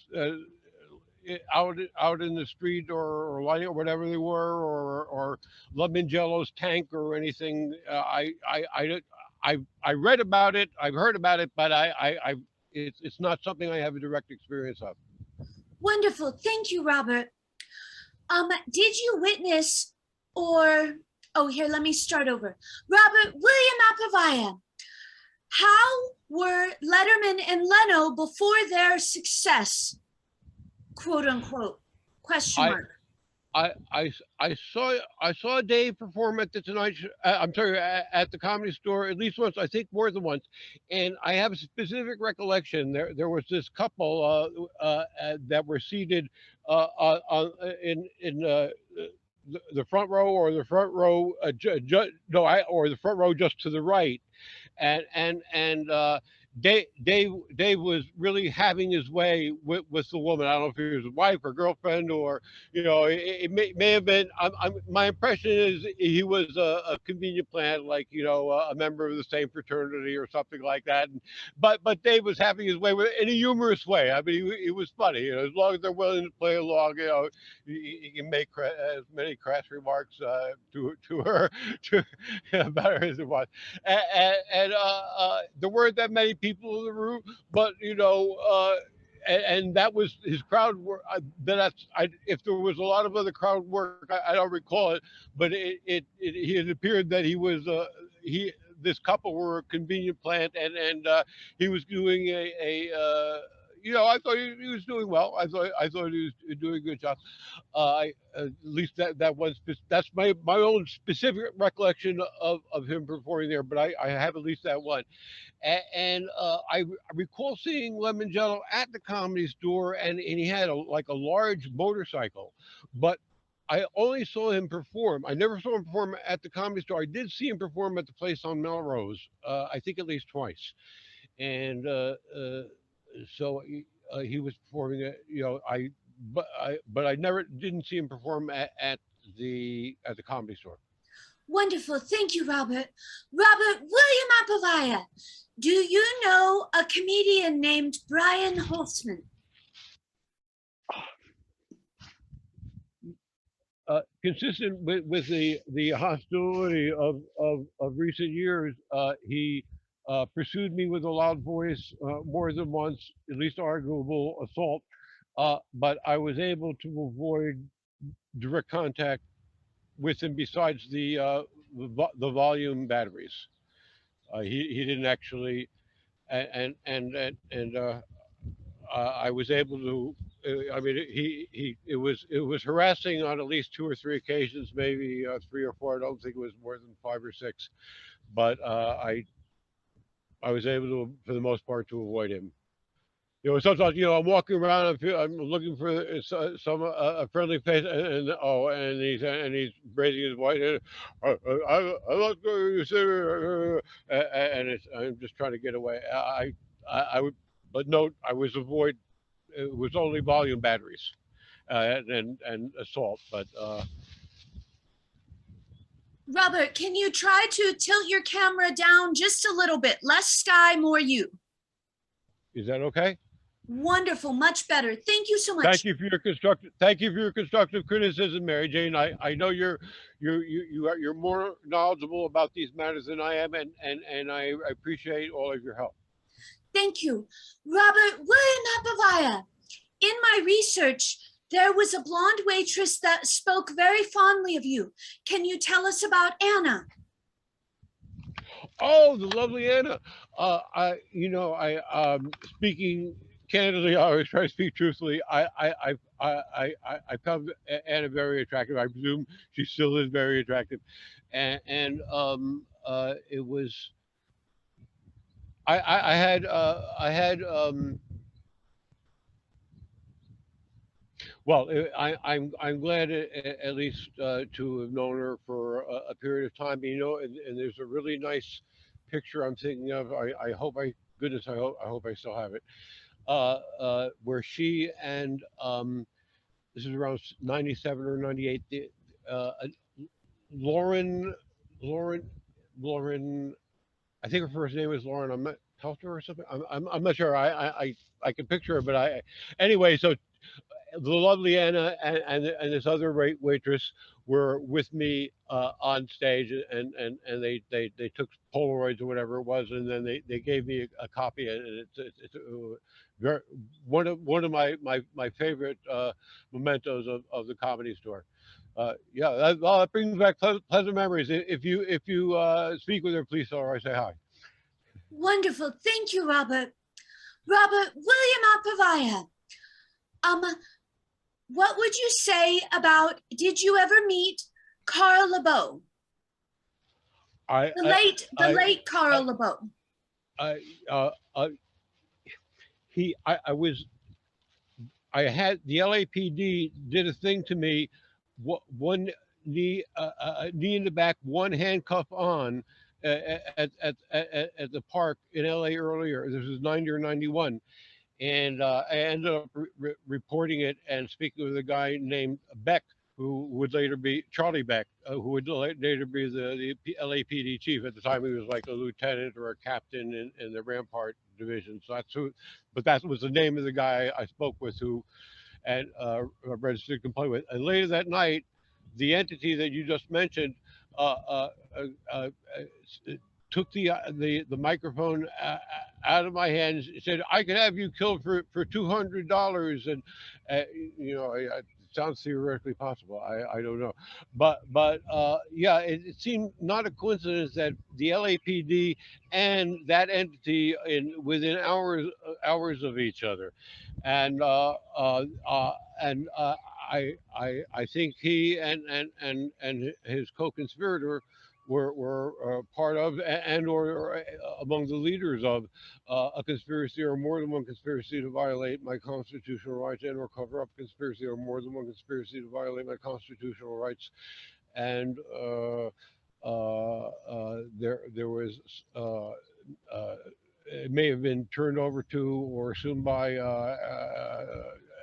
out in the street or lighting or whatever they were, or Lemongello's tank or anything. I read about it, I've heard about it, but it's not something I have a direct experience of. Wonderful, thank you, Robert. Did you witness or, oh, here, let me start over. Robert William Abbrevaya, how were Letterman and Leno before their success, quote unquote, question mark? I saw Dave perform at the Tonight Show, I'm sorry, at the Comedy Store at least once, I think more than once, and I have a specific recollection. There was this couple that were seated in the front row, or the front row or the front row just to the right, and Dave was really having his way with the woman. I don't know if he was a wife or girlfriend, or it may have been. My impression is he was a convenient plant, like a member of the same fraternity or something like that. But Dave was having his way in a humorous way. I mean, he was funny. As long as they're willing to play along, he can make as many crass remarks to her about her as it was. And there weren't that many people in the room, but and that was his crowd work. If there was a lot of other crowd work, I don't recall it, but it appeared that this couple were a convenient plant, and he was doing I thought he was doing well. I thought he was doing a good job. At least that was, that's my own specific recollection of him performing there. But I have at least that one. And I recall seeing Lemongello at the Comedy Store, and he had a large motorcycle, but I only saw him perform. I never saw him perform at the Comedy Store. I did see him perform at the place on Melrose, I think at least twice, and so he was performing. But I never didn't see him perform at the Comedy Store. Wonderful, thank you, Robert. Robert William Abbrevaya, do you know a comedian named Brian Holtzman? consistent with the hostility of recent years, he pursued me with a loud voice more than once, at least arguable assault. But I was able to avoid direct contact with him. Besides the volume batteries, he didn't actually, and I was able to. I mean, it was harassing on at least two or three occasions, maybe three or four. I don't think it was more than five or six, but I was able to, for the most part, to avoid him. Sometimes I'm walking around, I'm looking for some a friendly face, and he's raising his voice. I like you say, and I'm just trying to get away. I would, but note I was avoid. It was only volume batteries and assault, but Robert, can you try to tilt your camera down just a little bit? Less sky, more you. is that okay? Wonderful, much better. Thank you so much. Thank you for your constructive criticism, Mary Jane. I know you're more knowledgeable about these matters than I am, and I appreciate all of your help. Thank you. Robert William Abrevaya, in my research, there was a blonde waitress that spoke very fondly of you. Can you tell us about Anna? Oh, the lovely Anna. Speaking candidly, I always try to speak truthfully. I found Anna very attractive. I presume she still is very attractive, and it was. I had. Well, I'm glad at least to have known her for a period of time. And there's a really nice picture I'm thinking of. I hope I hope I still have it. Where she and this is around 97 or 98. Lauren, Lauren, Lauren. I think her first name is Lauren. I'm not Pelter or something. I'm not sure. I can picture her, but anyway. So the lovely Anna and this other waitress were with me on stage, and they took Polaroids or whatever it was, and then they gave me a copy, and it's very, one of my favorite mementos of the Comedy Store. That brings back pleasant memories. If you speak with her, please tell her I say hi. Wonderful. Thank you, Robert. Robert William Abrevaya. What would you say about, did you ever meet Carl LeBeau? The late Carl LeBeau. I had the LAPD did a thing to me, one knee in the back, one handcuff on at the park in LA earlier. This was 90 or 91. And I ended up reporting it and speaking with a guy named Beck, who would later be Charlie Beck, who would later be the LAPD chief. At the time, he was like a lieutenant or a captain in the Rampart division. So that was the name of the guy I spoke with, who and registered a complaint with. And later that night, the entity that you just mentioned took the microphone out of my hands, said, "I could have you killed for $200," and it sounds theoretically possible. I don't know, but it seemed not a coincidence that the LAPD and that entity within hours of each other, and I think he and his co-conspirator were part of or among the leaders of a conspiracy or more than one conspiracy to violate my constitutional rights and or cover up conspiracy or more than one conspiracy to violate my constitutional rights. And there was it may have been turned over to or assumed by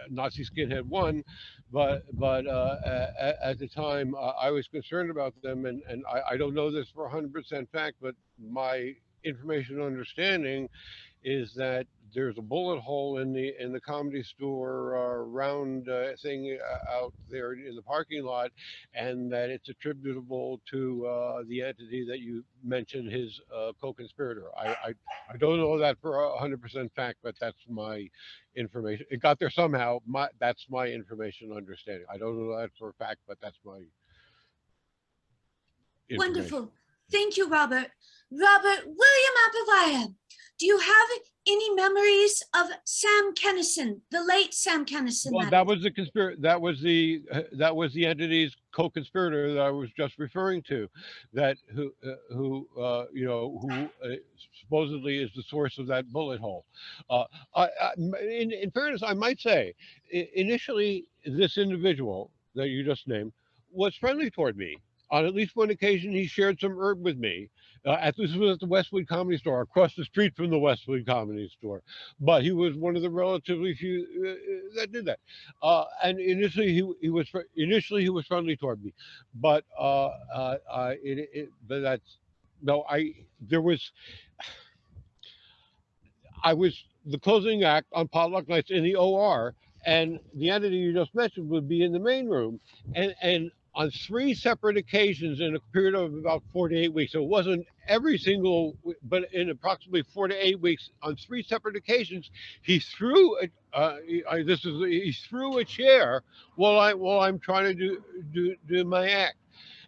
Nazi skinhead one, but at the time I was concerned about them, and I don't know this for 100% fact, but my information understanding is that there's a bullet hole in the Comedy Store round thing out there in the parking lot, and that it's attributable to the entity that you mentioned, his co-conspirator. I don't know that for 100% fact, but that's my information. It got there somehow. That's my information understanding. I don't know that for a fact, but that's my information. Wonderful. Thank you, Robert. Robert William Abrevaya, do you have any memories of Sam Kennison, the late Sam Kennison? Well, that was the that was the entity's co-conspirator that I was just referring to, that who supposedly is the source of that bullet hole. In fairness, I might say, initially this individual that you just named was friendly toward me. On at least one occasion, he shared some herb with me. This was at the Westwood Comedy Store, across the street from the Westwood Comedy Store. But he was one of the relatively few that did that. And initially, he was friendly toward me. But but that's no. I was the closing act on potluck nights in the OR, and the entity you just mentioned would be in the main room, and on 3 separate occasions in a period of about 4 to 8 weeks. So it wasn't every single, but in approximately 4 to 8 weeks, on 3 separate occasions, he threw he threw a chair while I'm trying to do my act.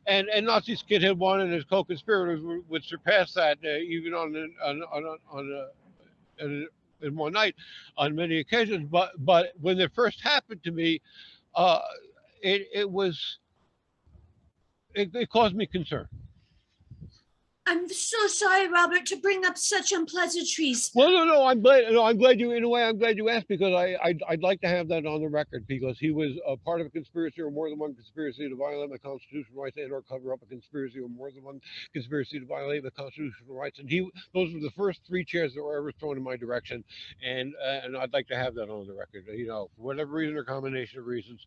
And Nazi Skinhead One and his co-conspirators would surpass that even in one night on many occasions. But when it first happened to me, it caused me concern. I'm so sorry, Robert, to bring up such unpleasantries. Well, no, I'm glad. No, I'm glad you. In a way, I'm glad you asked, because I'd like to have that on the record, because he was a part of a conspiracy or more than one conspiracy to violate the constitutional rights and or cover up a conspiracy or more than one conspiracy to violate the constitutional rights. And those were the first 3 chairs that were ever thrown in my direction, and I'd like to have that on the record. For whatever reason or combination of reasons,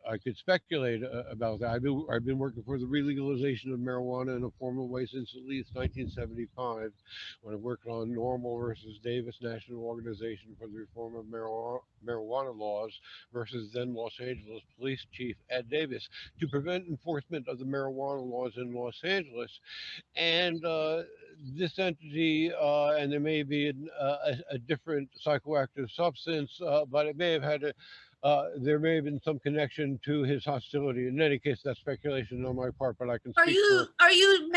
I could speculate about that. I've been working for the relegalization of marijuana in a formal way since at least 1975, when I worked on Normal versus Davis National Organization for the Reform of Marijuana Laws versus then Los Angeles Police Chief Ed Davis, to prevent enforcement of the marijuana laws in Los Angeles. And this entity, and there may be a different psychoactive substance, but it may have had there may have been some connection to his hostility. In any case, that's speculation on my part, but I can speak Are you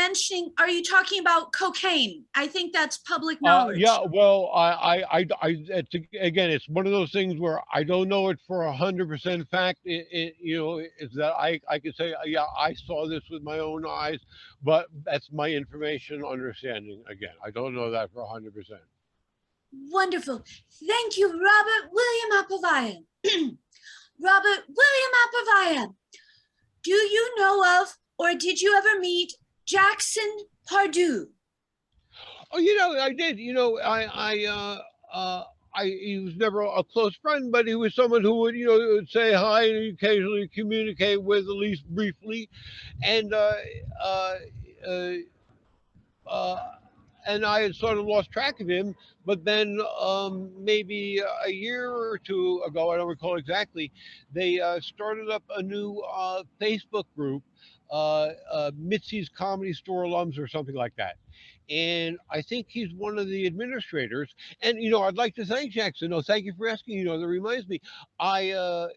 talking about cocaine? I think that's public knowledge. Yeah, well, it's one of those things where I don't know it for 100% fact. Is that I could say, yeah, I saw this with my own eyes, but that's my information understanding. Again, I don't know that for 100%. Wonderful. Thank you, Robert William Abrevaya. Robert William Abrevaya, do you know of, or did you ever meet Jackson Pardue? Oh, I did. He was never a close friend, but he was someone who would say hi and occasionally communicate with, at least briefly, and and I had sort of lost track of him. But then maybe a year or 2 ago, I don't recall exactly, they started up a new Facebook group, Mitzi's Comedy Store Alums or something like that. And I think he's one of the administrators. And, I'd like to thank Jackson. No, thank you for asking. That reminds me, I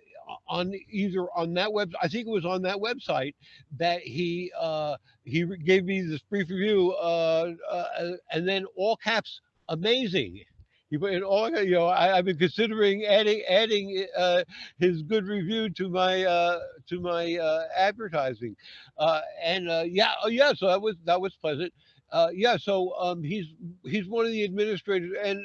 on that web, I think it was on that website that he gave me this brief review, and then all caps, amazing. I've been considering adding his good review to my advertising, so that was pleasant. So he's one of the administrators, and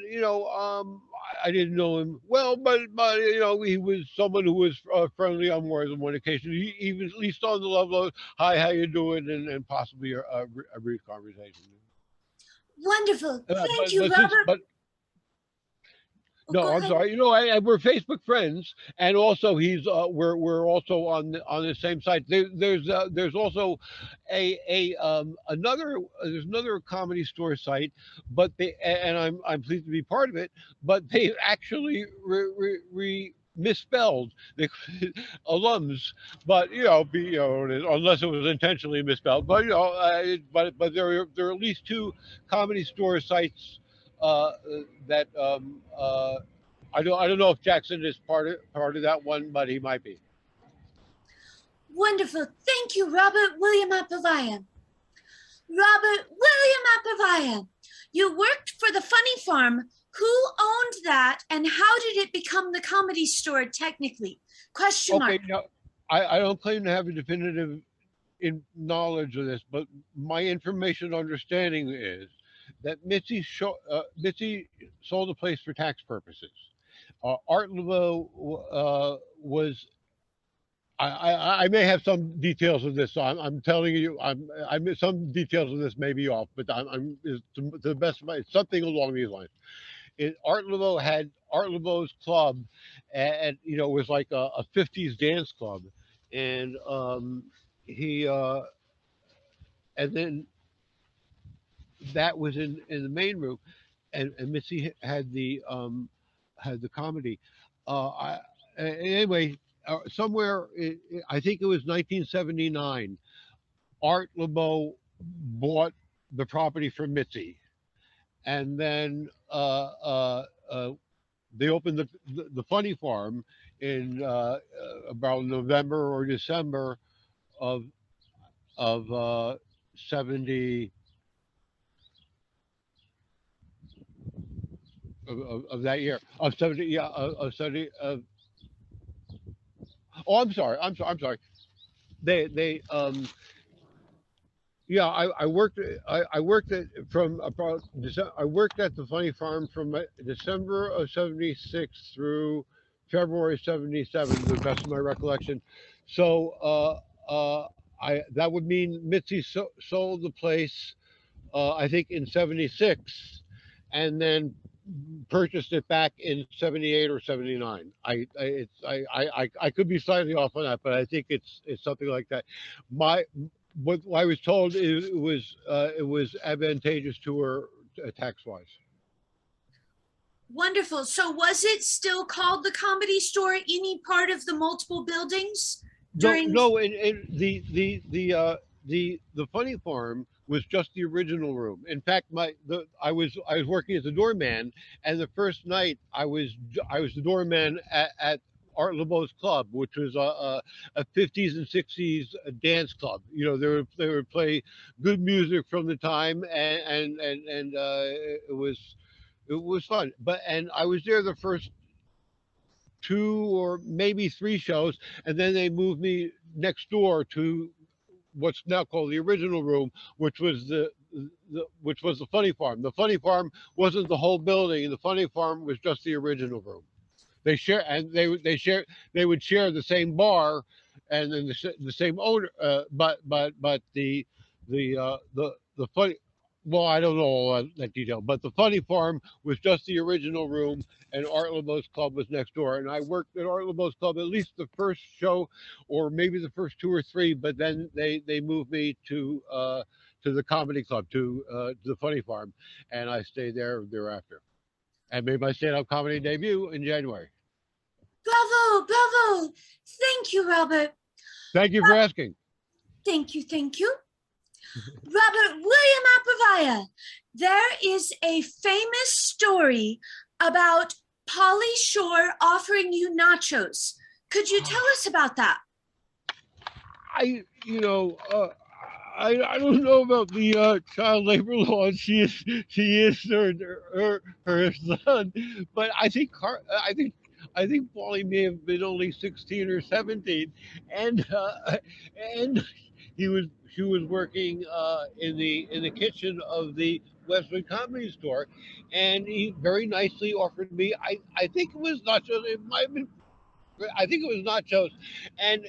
I didn't know him well, but he was someone who was friendly on more than one occasion. Even at least on the level of hi, how you doing, and possibly a brief conversation. Wonderful. Thank you, Robert. Oh, No, go I'm ahead. sorry. We're Facebook friends, and also we're also on the same site. There's also there's another comedy store site, but and I'm pleased to be part of it. But they actually misspelled the alums, but unless it was intentionally misspelled. But but there are at least two comedy store sites uh, that I don't know if Jackson is part of that one, but he might be. Wonderful. Thank you, Robert William Abrevaya. Robert William Abrevaya, you worked for the Funny Farm. Who owned that, and how did it become the Comedy Store technically? Question mark. Okay, now I don't claim to have a definitive knowledge of this, but my information understanding is that Mitzi sold the place for tax purposes. Art Laveau was I may have some details of this, so I'm telling you, some details of this may be off, but I'm to the best of my something along these lines. Art Laveau had Art Laveau's club, and it was like a '50s dance club, and he and then that was in the main room, and Missy had the comedy. Anyway, somewhere I think it was 1979. Art LeBeau bought the property from Mitzi, and then they opened the Funny Farm in about November or December of of 70 of that year of 70 yeah of 70 of oh I'm sorry they yeah, I worked at from about I worked at the Funny Farm from December of '76 through February '77, to the best of my recollection. So I that would mean Mitzi sold the place I think in '76, and then purchased it back in '78 or '79. I could be slightly off on that, but I think it's something like that. My what I was told it was advantageous to her tax wise. Wonderful. So was it still called the Comedy Store, any part of the multiple buildings during? No, and the Funny Farm was just the original room. In fact, I was working as a doorman, and the first night I was the doorman at Art LeBeau's club, which was a '50s and '60s dance club. They would play good music from the time, and it was fun. And I was there the first two or maybe three shows, and then they moved me next door to what's now called the original room, which was which was the Funny Farm. The Funny Farm wasn't the whole building. The Funny Farm was just the original room. They would share the same bar, and then the same owner. But the funny. Well, I don't know all that detail, but the Funny Farm was just the original room, and Art LeBeau's club was next door. And I worked at Art LeBeau's club at least the first show, or maybe the first two or three. But then they moved me to the comedy club, to the Funny Farm, and I stayed there thereafter. And made my stand-up comedy debut in January. Bravo, bravo. Thank you, Robert. Thank you for asking. Thank you, thank you. Robert William Abrevaya, there is a famous story about Pauly Shore offering you nachos. Could you tell us about that? I don't know about the child labor law. She is her son, but I think Pauly may have been only 16 or 17, and she was working in the kitchen of the Westwood Comedy Store, and he very nicely offered me. I think it was nachos. It might have been. I think it was nachos, and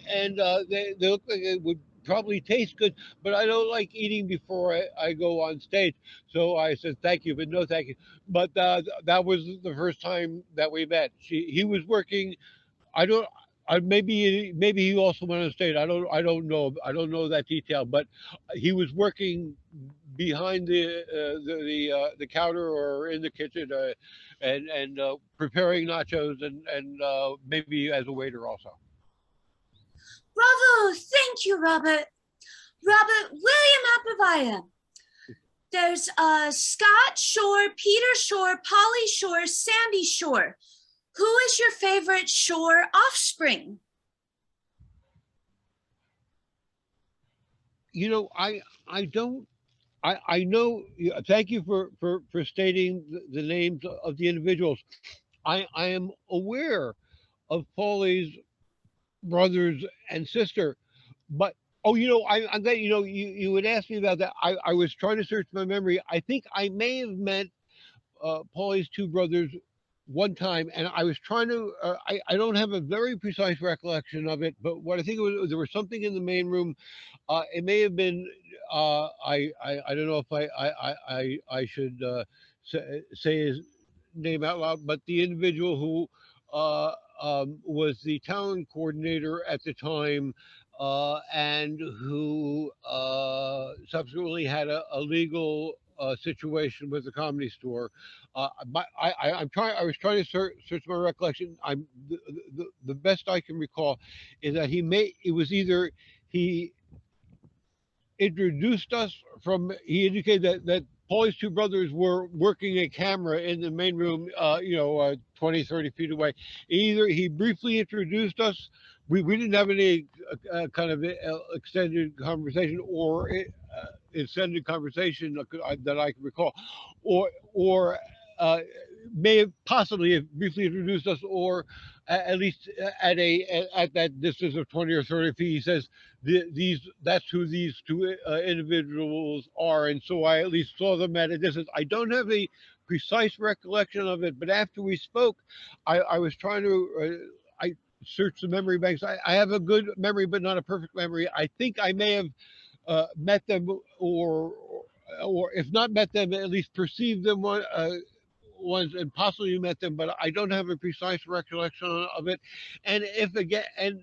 they looked like it would probably tastes good, but I don't like eating before I go on stage. So I said, thank you, but no thank you. But that was the first time that we met. He was working. I don't. Maybe he also went on stage. I don't know. I don't know that detail. But he was working behind the counter or in the kitchen, and preparing nachos and maybe as a waiter also. Bravo! Thank you, Robert. Robert William Abreveya. There's Scott Shore, Peter Shore, Polly Shore, Sandy Shore. Who is your favorite Shore offspring? You know, I don't. I know. Thank you for stating the names of the individuals. I am aware of Paulie's brothers and sister, but oh, I'm glad you would ask me about that. I was trying to search my memory. I think I may have met Paulie's two brothers one time, and I was trying to. I don't have a very precise recollection of it, but what I think it was, there was something in the main room. It may have been. I don't know if I should say his name out loud, but the individual who was the town coordinator at the time, and who subsequently had a legal situation with the Comedy Store. I was trying to search my recollection. The best I can recall is that it was either he introduced us he indicated that Paulie's two brothers were working a camera in the main room, 20, 30 feet away. Either he briefly introduced us, we didn't have any kind of extended conversation or extended conversation that I can recall, or may have possibly have briefly introduced us, or at least at that distance of 20 or 30 feet, he says, that's who these two individuals are, and so I at least saw them at a distance. I don't have a precise recollection of it, but after we spoke, I was trying to I searched the memory banks. I have a good memory, but not a perfect memory. I think I may have met them, or if not met them, at least perceived them once, and possibly met them, but I don't have a precise recollection of it. And if again, and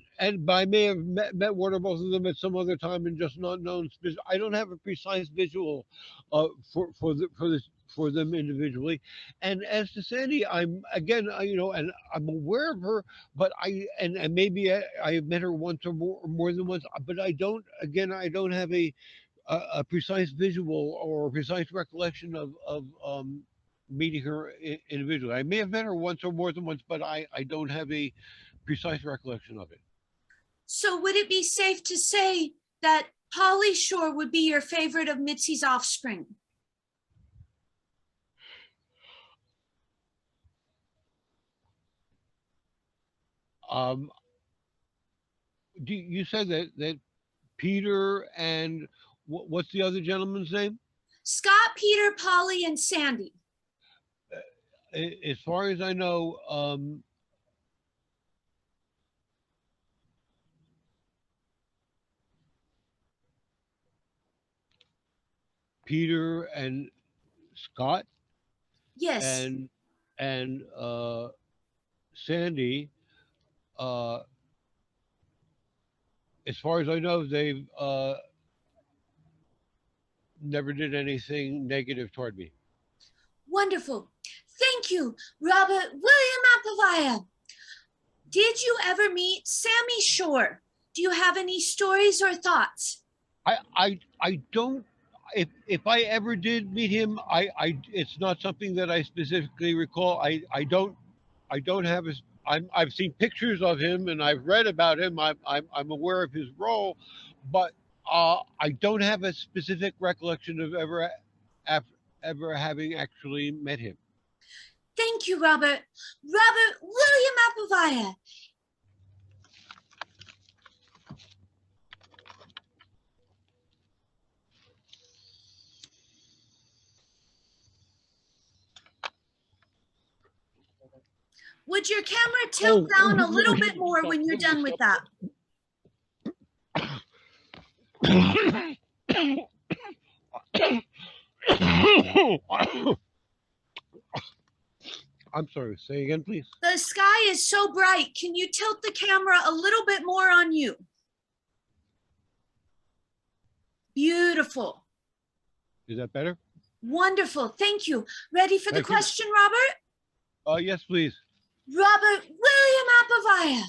I may have met one or both of them at some other time and just not known. I don't have a precise visual for them individually. And as to Sandy, I'm again, and I'm aware of her, but and maybe I have met her once or more than once, but I don't have a precise visual or a precise recollection of meeting her individually. I may have met her once or more than once, but I don't have a precise recollection of it. So would it be safe to say that Polly Shore would be your favorite of Mitzi's offspring? You said that Peter and what's the other gentleman's name? Scott, Peter, Polly, and Sandy. As far as I know, Peter and Scott, Yes. and Sandy, as far as I know, they've never did anything negative toward me. Wonderful. Thank you, Robert William Abreveya. Did you ever meet Sammy Shore? Do you have any stories or thoughts? I don't. If I ever did meet him, it's not something that I specifically recall. I don't have his. I've seen pictures of him and I've read about him. I'm aware of his role, but I don't have a specific recollection of ever having actually met him. Thank you, Robert. Robert William Abreveya. Would your camera tilt down a little bit more when you're done with that? I'm sorry, say again, please. The sky is so bright. Can you tilt the camera a little bit more on you? Beautiful. Is that better? Wonderful. Thank you. Ready for the Thank you. question, Robert? Yes, please. Robert William Abrevaya.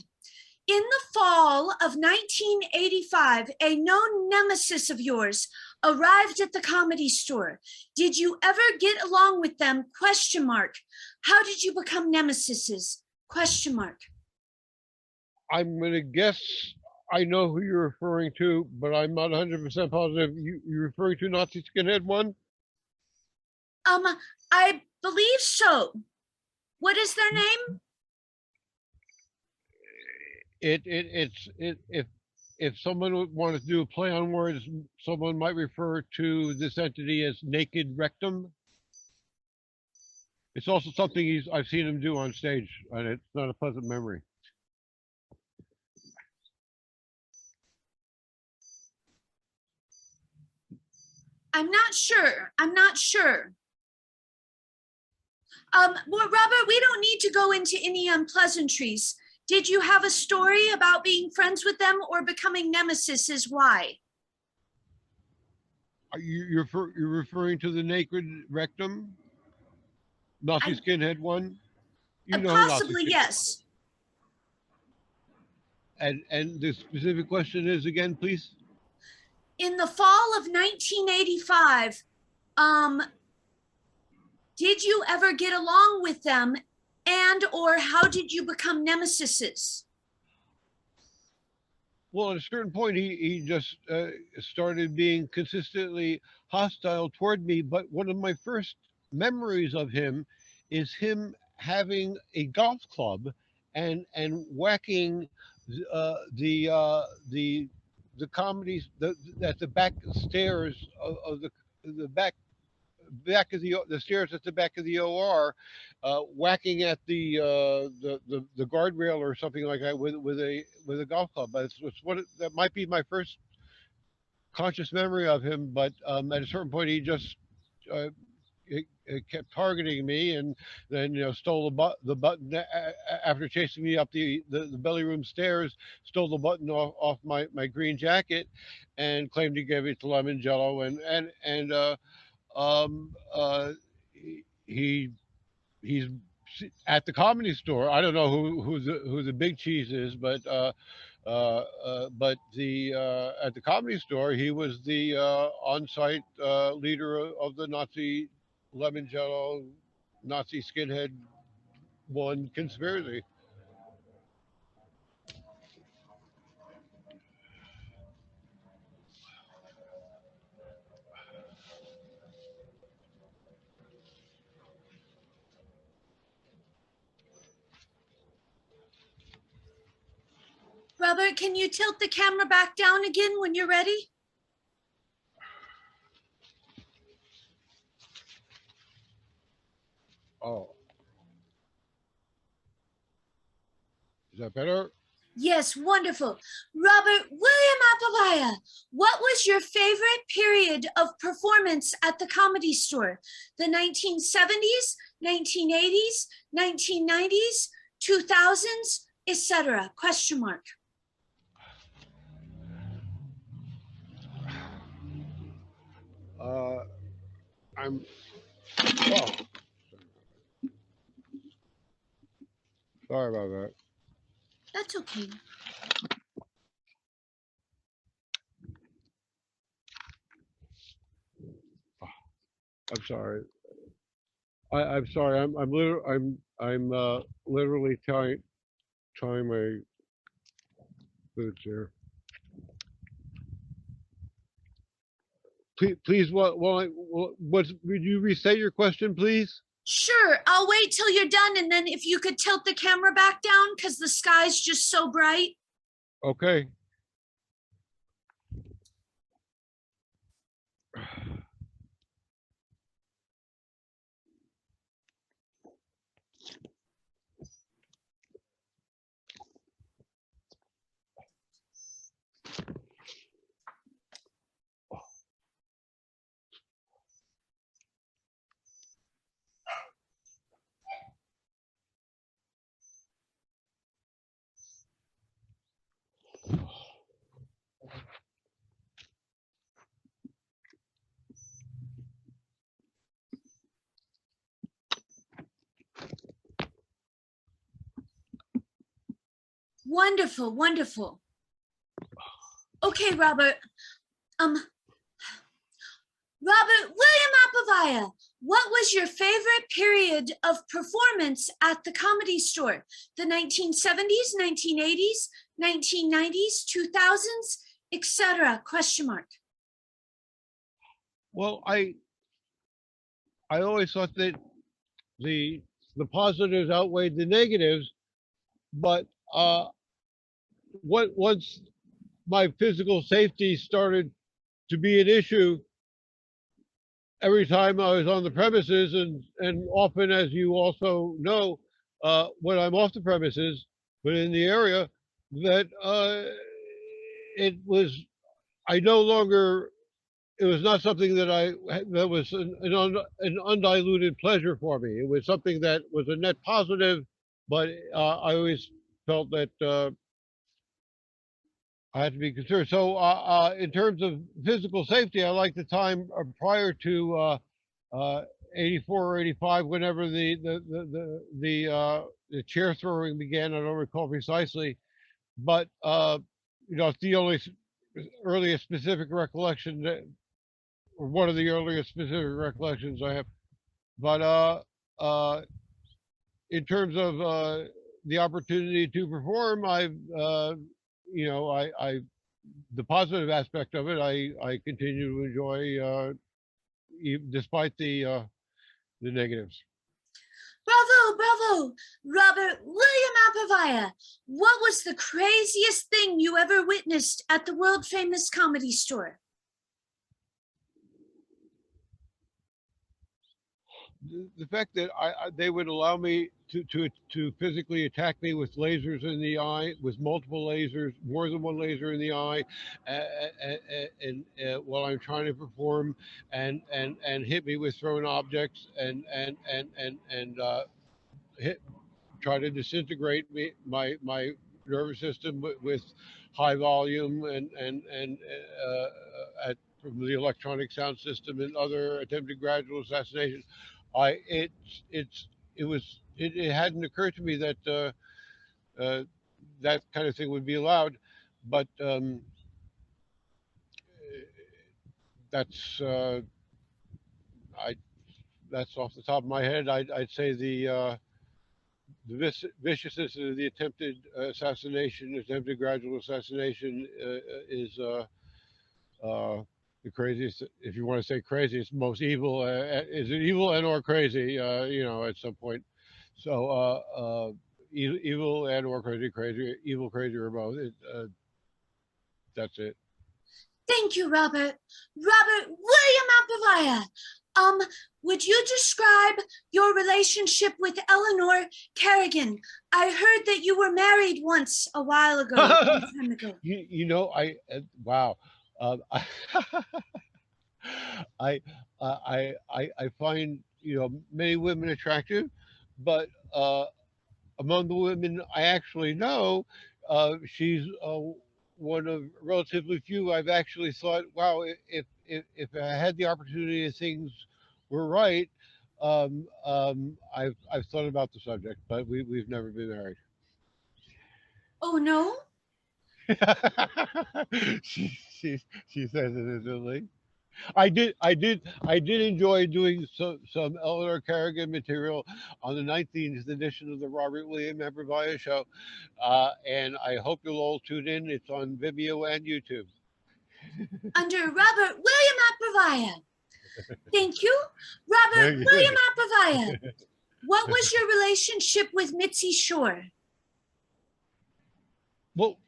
In the fall of 1985, a known nemesis of yours arrived at the Comedy Store. Did you ever get along with them? Question mark. How did you become nemesises? Question mark. I'm going to guess I know who you're referring to, but I'm not 100% positive. You're referring to Nazi Skinhead one? I believe so. What is their name? If someone would want to do a play on words, someone might refer to this entity as Naked Rectum. It's also something I've seen him do on stage, and it's not a pleasant memory. I'm not sure. Well, Robert, we don't need to go into any unpleasantries. Did you have a story about being friends with them or becoming nemesises? Why? You're referring to the Naked Rectum? Nazi Skinhead one? You know possibly, Nazi yes. And the specific question is again, please? In the fall of 1985, did you ever get along with them, and or how did you become nemesises? Well, at a certain point, he just started being consistently hostile toward me. But one of my first memories of him is him having a golf club and whacking the comedies at the back stairs of the back of the stairs at the back of the OR, whacking at the guardrail or something like that with a golf club. That might be my first conscious memory of him. But at a certain point, he just it kept targeting me, and then stole the button after chasing me up the belly room stairs. Stole the button off my green jacket, and claimed he gave it to Lemon Jello, and he's at the Comedy Store. I don't know who the big cheese is, but at the Comedy Store, he was the on-site leader of the Nazi Lemon Jello Nazi Skinhead one conspiracy. Robert, can you tilt the camera back down again when you're ready? Oh. Is that better? Yes, wonderful. Robert William Abrevaya, what was your favorite period of performance at the Comedy Store? The 1970s, 1980s, 1990s, 2000s, etc. Question mark. Sorry about that. That's okay. I'm sorry. I'm sorry. I'm literally tying my boots here. Please, would you restate your question, please? Sure, I'll wait till you're done, and then if you could tilt the camera back down because the sky's just so bright. Okay. Wonderful, wonderful. Okay, Robert. Robert William Abrevaya, what was your favorite period of performance at the Comedy Store? The 1970s, 1980s, 1990s, 2000s, etc. Question mark. Well, I always thought that the positives outweighed the negatives, but once my physical safety started to be an issue, every time I was on the premises, and often, as you also know, when I'm off the premises, but in the area, that it was, I no longer, it was not something that that was an undiluted pleasure for me. It was something that was a net positive, but I always felt that I had to be concerned. So in terms of physical safety, I like the time prior to 84 or 85, whenever the chair throwing began. I don't recall precisely, but it's the only earliest specific recollection that, or one of the earliest specific recollections I have. But in terms of the opportunity to perform, I've I the positive aspect of it, I continue to enjoy, despite the negatives. Bravo, bravo, Robert William Abrevaya. What was the craziest thing you ever witnessed at the world famous Comedy Store? The fact that they would allow me to physically attack me with lasers in the eye, with multiple lasers, more than one laser in the eye, and while I'm trying to perform, and hit me with thrown objects, and try to disintegrate my nervous system with high volume, and from the electronic sound system, and other attempted gradual assassination. It hadn't occurred to me that that kind of thing would be allowed, but that's that's off the top of my head. I'd say the viciousness of the attempted assassination, attempted gradual assassination, is the craziest. If you want to say craziest, most evil. Is it evil and or crazy? At some point. So evil and or crazy, evil, crazy, or both. That's it. Thank you, Robert. Robert William Abrevaya. Would you describe your relationship with Eleanor Kerrigan? I heard that you were married once a while ago. A time ago. Wow. I find many women attractive, but among the women I actually know, she's one of relatively few I've actually thought, wow, if I had the opportunity, if things were right, I've thought about the subject, but we've never been married. Oh no. she says innocently. I did enjoy doing some Eleanor Kerrigan material on the 19th edition of the Robert William Abreveya Show, and I hope you'll all tune in. It's on Vimeo and YouTube. Under Robert William Abreveya. Thank you, Robert William Abreveya. What was your relationship with Mitzi Shore? Well,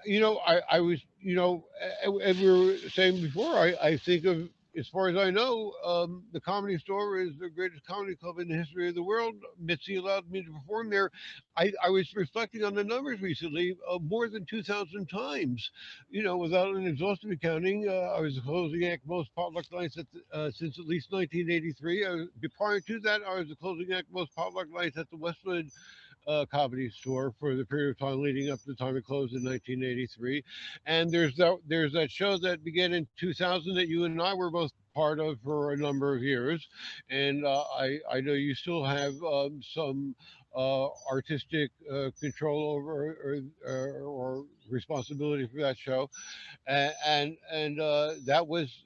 I was, as we were saying before, I think of, as far as I know, the Comedy Store is the greatest comedy club in the history of the world. Mitzi allowed me to perform there. I was reflecting on the numbers recently, more than 2,000 times, without an exhaustive accounting. I was the closing act most potluck nights since at least 1983. Prior to that, I was the closing act most potluck nights at the Westwood Comedy Store for the period of time leading up to the time it closed in 1983. And there's that show that began in 2000 that you and I were both part of for a number of years. And I know you still have some artistic control over or responsibility for that show, and that was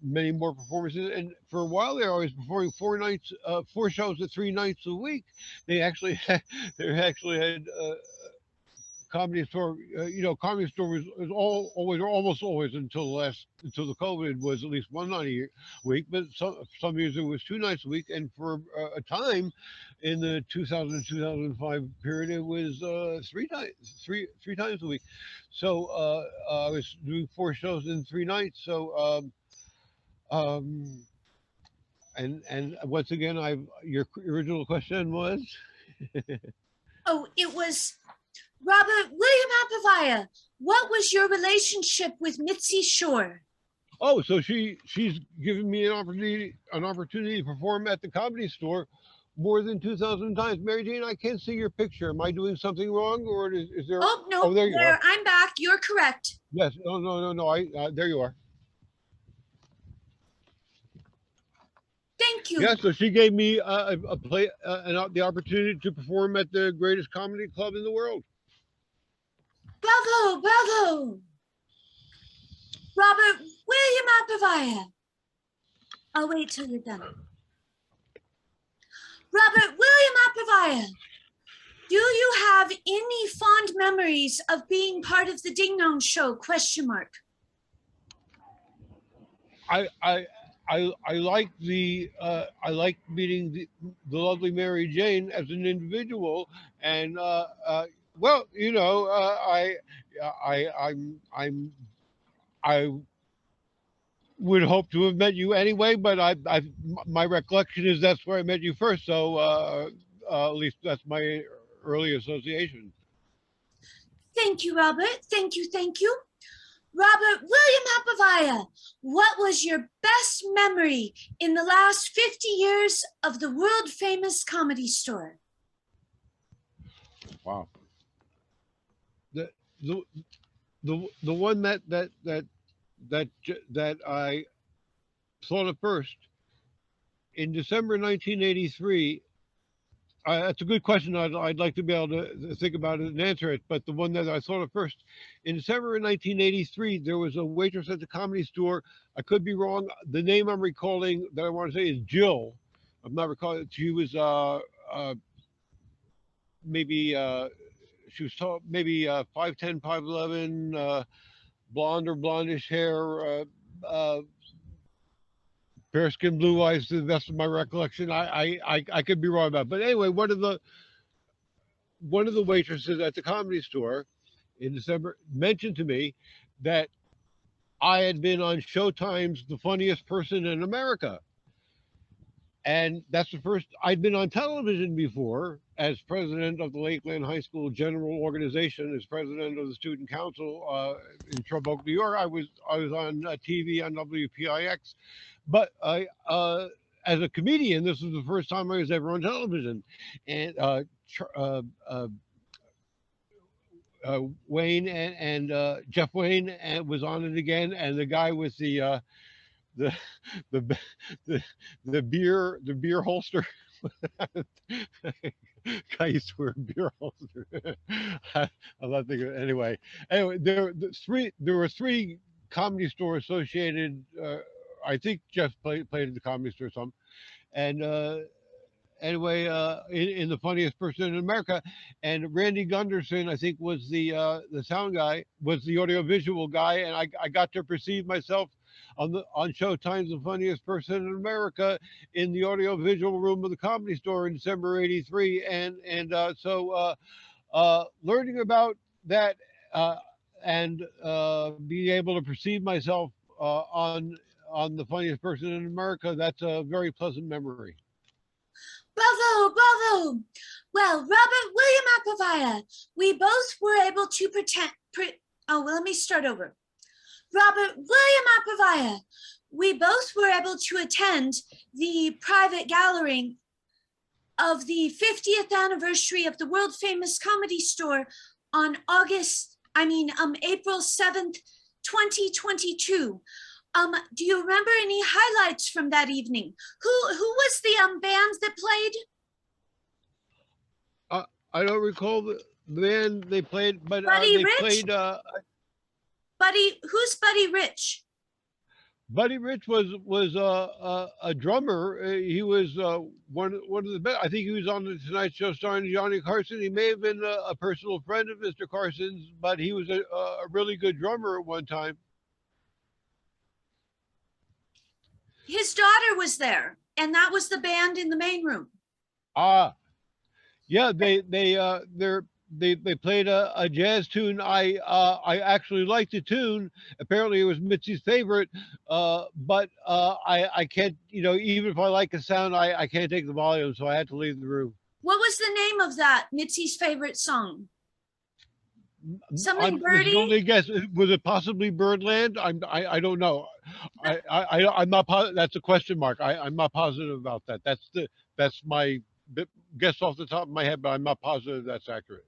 many more performances. And for a while there, I was performing 4 nights, 4 shows at 3 nights a week. They actually had, they actually had. Comedy Store, Comedy Store was always, or almost always until the COVID, was at least 1 night a week, but some years it was 2 nights a week, and for a time in the 2000 2005 period, it was 3 times a week. So I was doing 4 shows in 3 nights. So and once again, your original question was. Oh, it was Robert William Abreveya. What was your relationship with Mitzi Shore? Oh, so she's given me an opportunity to perform at the Comedy Store more than 2,000 times. Mary Jane, I can't see your picture. Am I doing something wrong, or is there? Oh no, oh, there you are. I'm back. You're correct. Yes. No. There you are. Thank you. Yeah. So she gave me the opportunity to perform at the greatest comedy club in the world. Bravo, bravo. Robert William Abreveya. I'll wait till you're done. Robert William Abreveya, do you have any fond memories of being part of the Ding Dong Show? ? I like I like meeting the lovely Mary Jane as an individual, and well, I would hope to have met you anyway, but my recollection is that's where I met you first. So at least that's my early association. Thank you, Robert. Thank you, thank you. Robert William Abreveya, what was your best memory in the last 50 years of the world famous Comedy Store? Wow. The one that I thought of first in December 1983. That's a good question. I'd like to be able to think about it and answer it. But the one that I thought of first, in December of 1983, there was a waitress at the Comedy Store. I could be wrong. The name I'm recalling that I want to say is Jill. I'm not recalling. She was maybe she was tall, maybe 5'10", 5'11", blonde or blondish hair, fair skin, blue eyes. To the best of my recollection, I could be wrong about it. But anyway, one of the waitresses at the Comedy Store in December mentioned to me that I had been on Showtime's The Funniest Person in America. And that's the first. I'd been on television before as president of the Lakeland High School General Organization, as president of the Student Council in Shrub Oak, New York. I was on TV on WPIX, but as a comedian, this was the first time I was ever on television. And Wayne and Jeff Wayne was on it again, and the guy with the beer holster. I used to wear a beer holster. I'm not thinking. Anyway, there were three Comedy Store associated. I think Jeff played at the Comedy Store some, and anyway, in The Funniest Person in America, and Randy Gunderson, I think, was the sound guy, was the audiovisual guy, and I got to perceive myself on Showtime's The Funniest Person in America in the audiovisual room of the Comedy Store in December '83, and so learning about that and being able to perceive myself on The Funniest Person in America, that's a very pleasant memory. Bravo, bravo. Well, Robert William Abreveya, we both were able to let me start over. Robert William Abreveya, we both were able to attend the private gathering of the 50th anniversary of the world famous Comedy Store on April 7th, 2022. Do you remember any highlights from that evening? Who was the band that played? I don't recall the band they played, but Buddy they Rich? played. Who's Buddy Rich? Buddy Rich was a drummer. He was one of the best. I think he was on the Tonight Show starring Johnny Carson. He may have been a personal friend of Mr. Carson's, but he was a really good drummer at one time. His daughter was there, and that was the band in the main room. Ah, yeah, they played a jazz tune. I actually liked the tune. Apparently, it was Mitzi's favorite. But I can't, even if I like the sound, I can't take the volume, so I had to leave the room. What was the name of that Mitzi's favorite song? Something This Birdie? is only guess. Was it possibly Birdland? I don't know. I'm not. That's a question mark. I'm not positive about that. That's my guess off the top of my head, but I'm not positive that's accurate.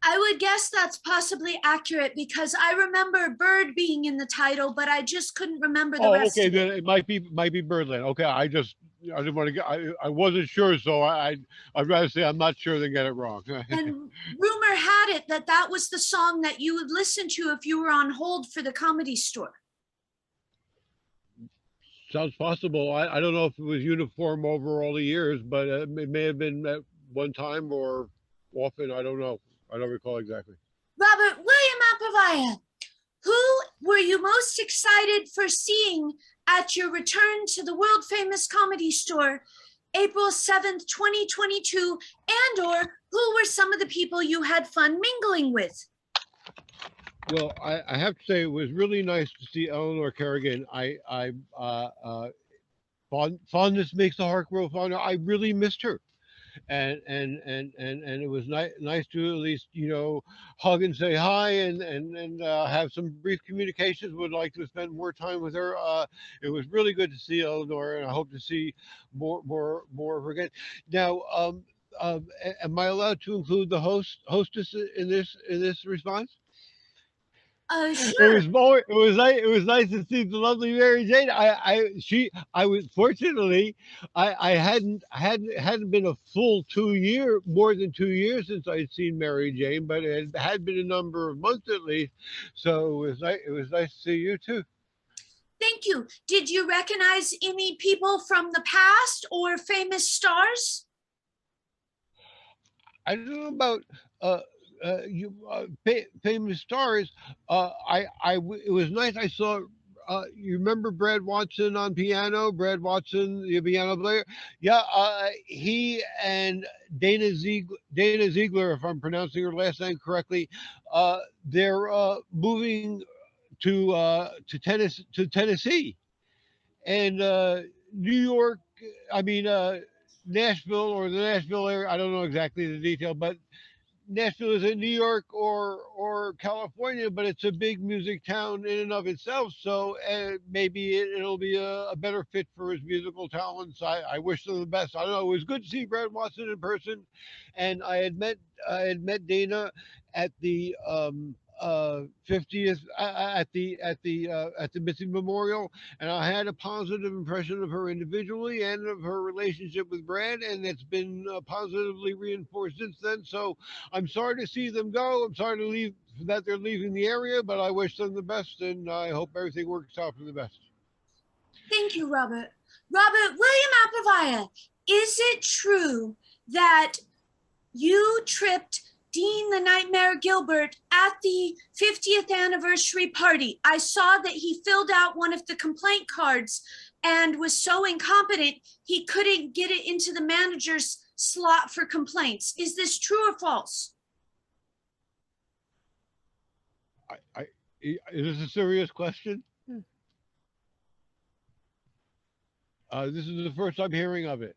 I would guess that's possibly accurate because I remember Bird being in the title, but I just couldn't remember the rest. Okay, of then it might be Birdland. Okay, I didn't want to get. I wasn't sure, so I'd rather say I'm not sure than get it wrong. And rumor had it that that was the song that you would listen to if you were on hold for the Comedy Store. Sounds possible. I don't know if it was uniform over all the years, but it may have been at one time or often. I don't know. I don't recall exactly. Robert William Abbrevaya, who were you most excited for seeing at your return to the world famous Comedy Store, April 7th, 2022, and or who were some of the people you had fun mingling with? Well, I have to say it was really nice to see Eleanor Kerrigan. Fondness makes the heart grow fonder. I really missed her, and it was nice to at least hug and say hi and have some brief communications. Would like to spend more time with her. It was really good to see Eleanor, and I hope to see more of her again. Now, am I allowed to include the hostess in this response? Sure. It was nice to see the lovely MaryJane. I was fortunately I hadn't been a full more than 2 years since I'd seen MaryJane, but it had been a number of months at least. So it was nice to see you too. Thank you. Did you recognize any people from the past or famous stars? I don't know about famous stars. It was nice. I saw. You remember Brad Watson on piano? Brad Watson, the piano player. Yeah, he and Dana Ziegler, if I'm pronouncing her last name correctly, they're moving to Tennessee, and New York. I mean Nashville or the Nashville area. I don't know exactly the detail, but Nashville is in New York or California, but it's a big music town in and of itself. So maybe it'll be a better fit for his musical talents. I wish them the best. I don't know. It was good to see Brad Watson in person, and I had met Dana at the 50th at the missing memorial, and I had a positive impression of her individually and of her relationship with Brad, and it's been positively reinforced since then. So I'm sorry to see them go. I'm sorry that they're leaving the area, but I wish them the best, and I hope everything works out for the best. Thank you, Robert. Robert William Abbrevaya, is it true that you tripped Dean the Nightmare Gilbert at the 50th anniversary party? I saw that he filled out one of the complaint cards and was so incompetent he couldn't get it into the manager's slot for complaints. Is this true or false? Is this a serious question? This is the first I'm hearing of it.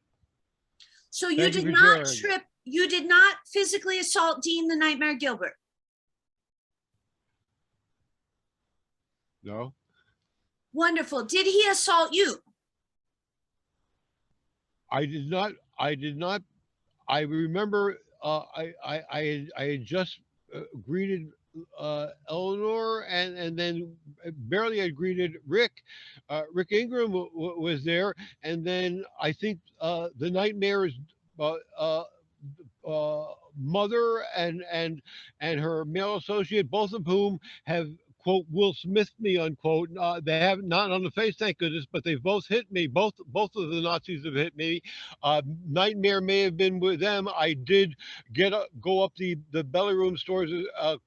So you did not trip. You did not physically assault Dean the Nightmare Gilbert? No. Wonderful. Did he assault you? I did not. I remember I had just greeted Eleanor, and then barely had greeted Rick. Rick Ingram was there, and then I think the Nightmares mother and her male associate, both of whom have quote Will Smith me unquote. They have not on the face, thank goodness, but they've both hit me. Both of the Nazis have hit me. Nightmare may have been with them. I did go up the belly room stairs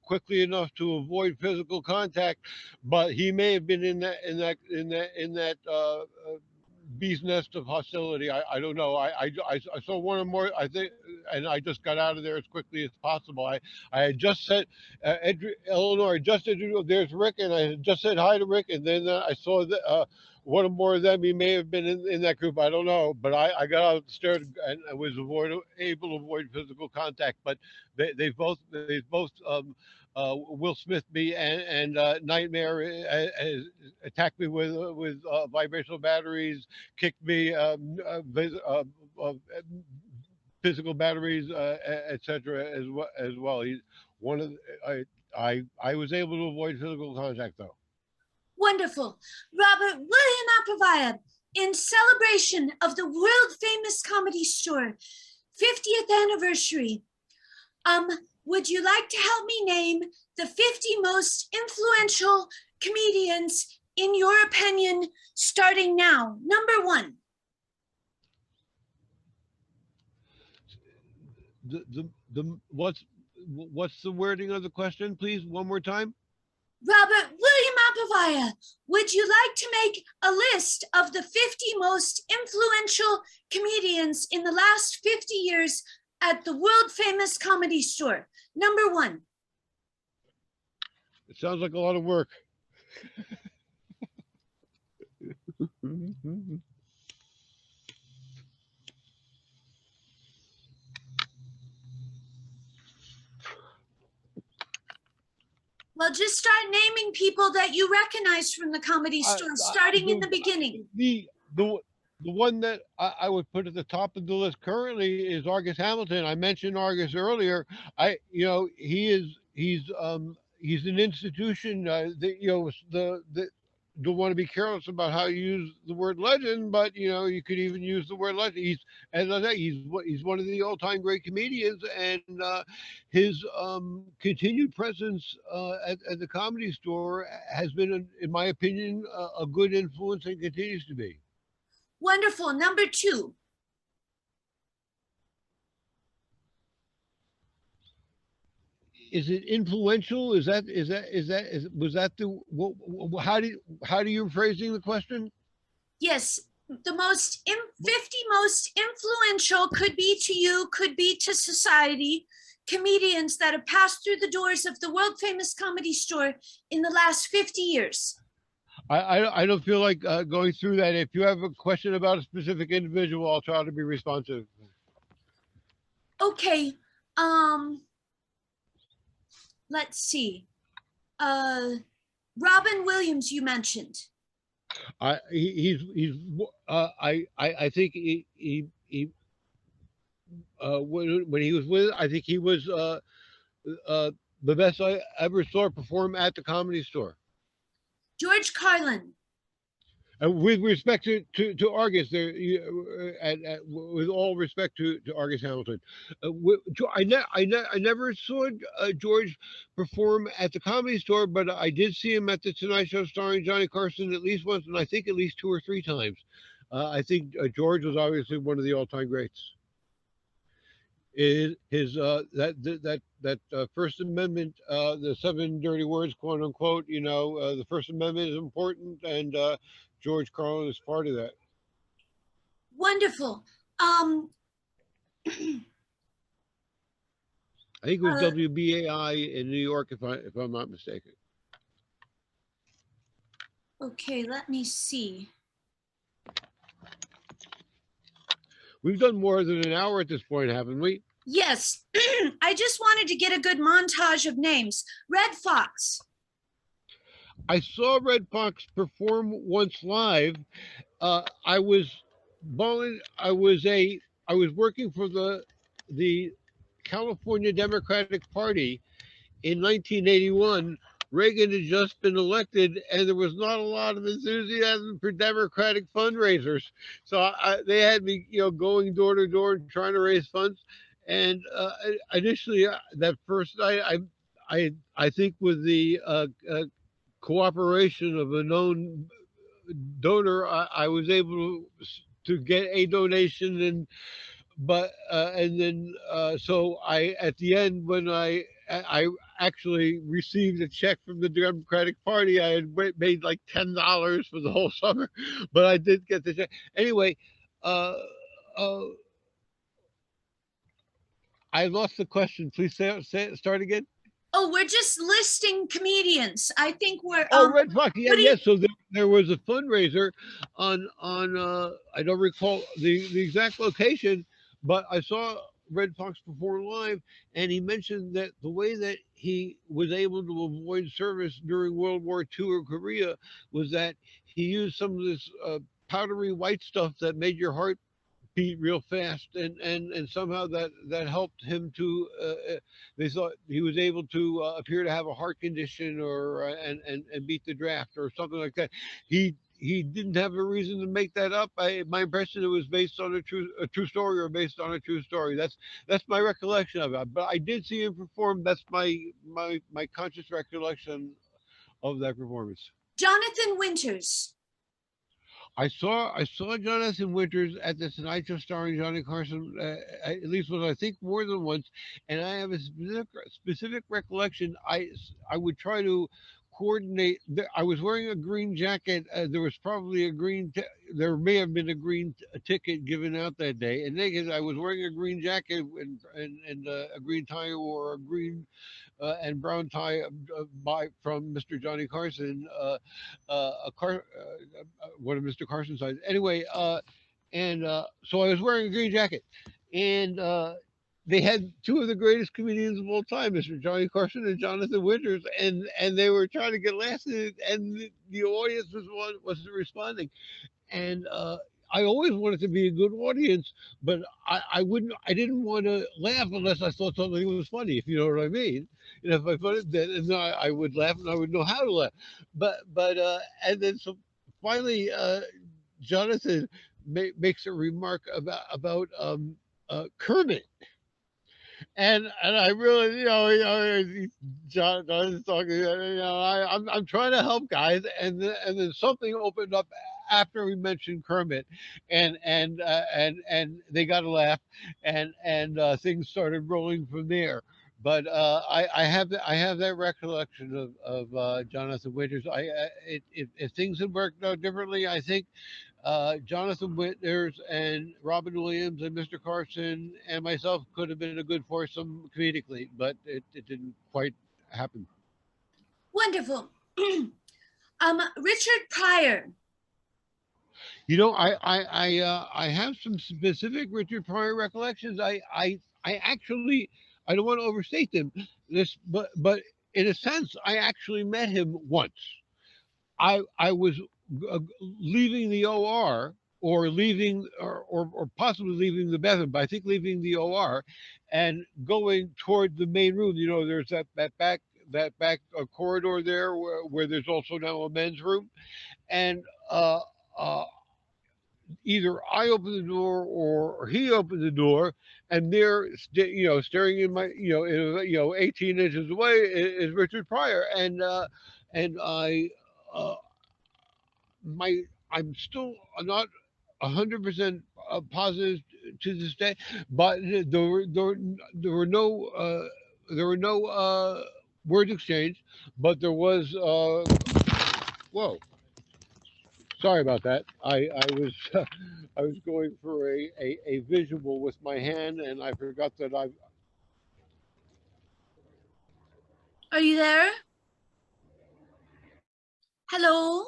quickly enough to avoid physical contact, but he may have been in that bee's nest of hostility. I don't know. I saw one or more. I think, and I just got out of there as quickly as possible. I had just said, Eleanor, I just introduced. There's Rick, and I had just said hi to Rick, and then I saw one or more of them. He may have been in that group. I don't know, but I got out the stairs and I was able to avoid physical contact. But they both Will Smith me and Nightmare attacked me with vibrational batteries, kicked me, physical batteries, etc. As well. He's one of I was able to avoid physical contact though. Wonderful. Robert William Abrevaya, in celebration of the world famous Comedy Store 50th anniversary, would you like to help me name the 50 most influential comedians in your opinion, starting now? Number one. What's the wording of the question, please? One more time. Robert William Abrevaya, would you like to make a list of the 50 most influential comedians in the last 50 years at the world famous Comedy Store? Number one. It sounds like a lot of work. Well, just start naming people that you recognize from the Comedy Store, starting in the beginning. The one that I would put at the top of the list currently is Argus Hamilton. I mentioned Argus earlier. He's an institution. Don't want to be careless about how you use the word legend, but you could even use the word legend. He's, as I say, he's one of the all-time great comedians, and his continued presence at the Comedy Store has been, in my opinion, a good influence and continues to be. Wonderful. Number two. Is it influential? Was that the how do you phrasing the question? Yes, the 50 most influential could be to you, could be to society, comedians that have passed through the doors of the world famous Comedy Store in the last 50 years. I don't feel like going through that. If you have a question about a specific individual, I'll try to be responsive. Okay. Let's see. Robin Williams, you mentioned. I think he when he was with, I think he was the best I ever saw perform at the Comedy Store. George Carlin. With respect to Argus, there, with all respect to Argus Hamilton, I never saw George perform at the Comedy Store, but I did see him at the Tonight Show starring Johnny Carson at least once, and I think at least 2 or 3 times. I think George was obviously one of the all-time greats. That First Amendment, the 7 dirty words, quote unquote, the First Amendment is important, and George Carlin is part of that. Wonderful. I think it was WBAI in New York, if I'm not mistaken. Okay, let me see. We've done more than an hour at this point, haven't we? Yes. I just wanted to get a good montage of names. Red Fox. I saw Red Fox perform once live. I was working for the California Democratic Party in 1981. Reagan had just been elected, and there was not a lot of enthusiasm for Democratic fundraisers. So they had me, going door to door and trying to raise funds. And initially, that first night, I think with the cooperation of a known donor, I was able to get a donation, and then so I at the end when I actually received a check from the Democratic Party. I had made like $10 for the whole summer, but I did get the check anyway. Uh, uh, I lost the question. Please start again. Oh, we're just listing comedians. I think we're Oh, Red Fox. Yeah, what do yeah. you So there was a fundraiser on I don't recall the exact location, but I saw Red Fox perform live, and he mentioned that the way that he was able to avoid service during World War II or Korea was that he used some of this powdery white stuff that made your heart beat real fast, and somehow that helped him to they thought he was able to appear to have a heart condition or and beat the draft or something like that. He didn't have a reason to make that up. My impression it was based on a true story or based on a true story. That's my recollection of it, but I did see him perform. That's my conscious recollection of that performance. Jonathan Winters? I saw Jonathan Winters at the Tonight Show starring Johnny Carson at least I think more than once, and I have a specific recollection. I would try to coordinate. I was wearing a green jacket. There was probably a there may have been a green ticket given out that day, and naked I was wearing a green jacket and a green tie or a green and brown tie from Mr. Johnny Carson, one of Mr. Carson's sides. Anyway, so I was wearing a green jacket, and they had two of the greatest comedians of all time, Mr. Johnny Carson and Jonathan Winters, and they were trying to get laughs, and the audience wasn't responding, and I always wanted to be a good audience, but I didn't want to laugh unless I thought something was funny, if you know what I mean. You know, if I thought it, then I would laugh and I would know how to laugh. But and then so finally, Jonathan makes a remark about Kermit. And I really, John is talking. I'm trying to help guys, and then something opened up after we mentioned Kermit, and they got a laugh, and things started rolling from there. But I have that recollection of Jonathan Winters. If things had worked out differently, I think Jonathan Winters and Robin Williams and Mr. Carson and myself could have been a good foursome comedically, but it didn't quite happen. Wonderful. Richard Pryor? You know, I have some specific Richard Pryor recollections. I actually I don't want to overstate them. But in a sense, I actually met him once. I was leaving the OR or leaving or possibly leaving the bathroom, but I think leaving the OR and going toward the main room. You know, there's that back corridor there where there's also now a men's room, and uh, either I opened the door or he opened the door, and there, staring in my, 18 inches away is Richard Pryor, and I. My I'm still not 100% positive to this day, but there were no words exchanged, but there was whoa, sorry about that. I was I was going for a visual with my hand, and I forgot that I. Are you there? Hello?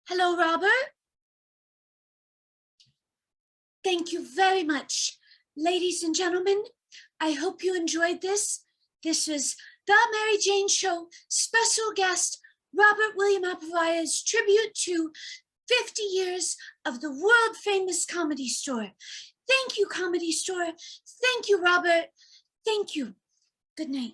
Hello, Robert? Thank you very much. Ladies and gentlemen, I hope you enjoyed this. This was the MaryJane Show special guest, Robert William Abrevaya's tribute to 50 years of the world famous Comedy Store. Thank you, Comedy Store. Thank you, Robert. Thank you. Good night.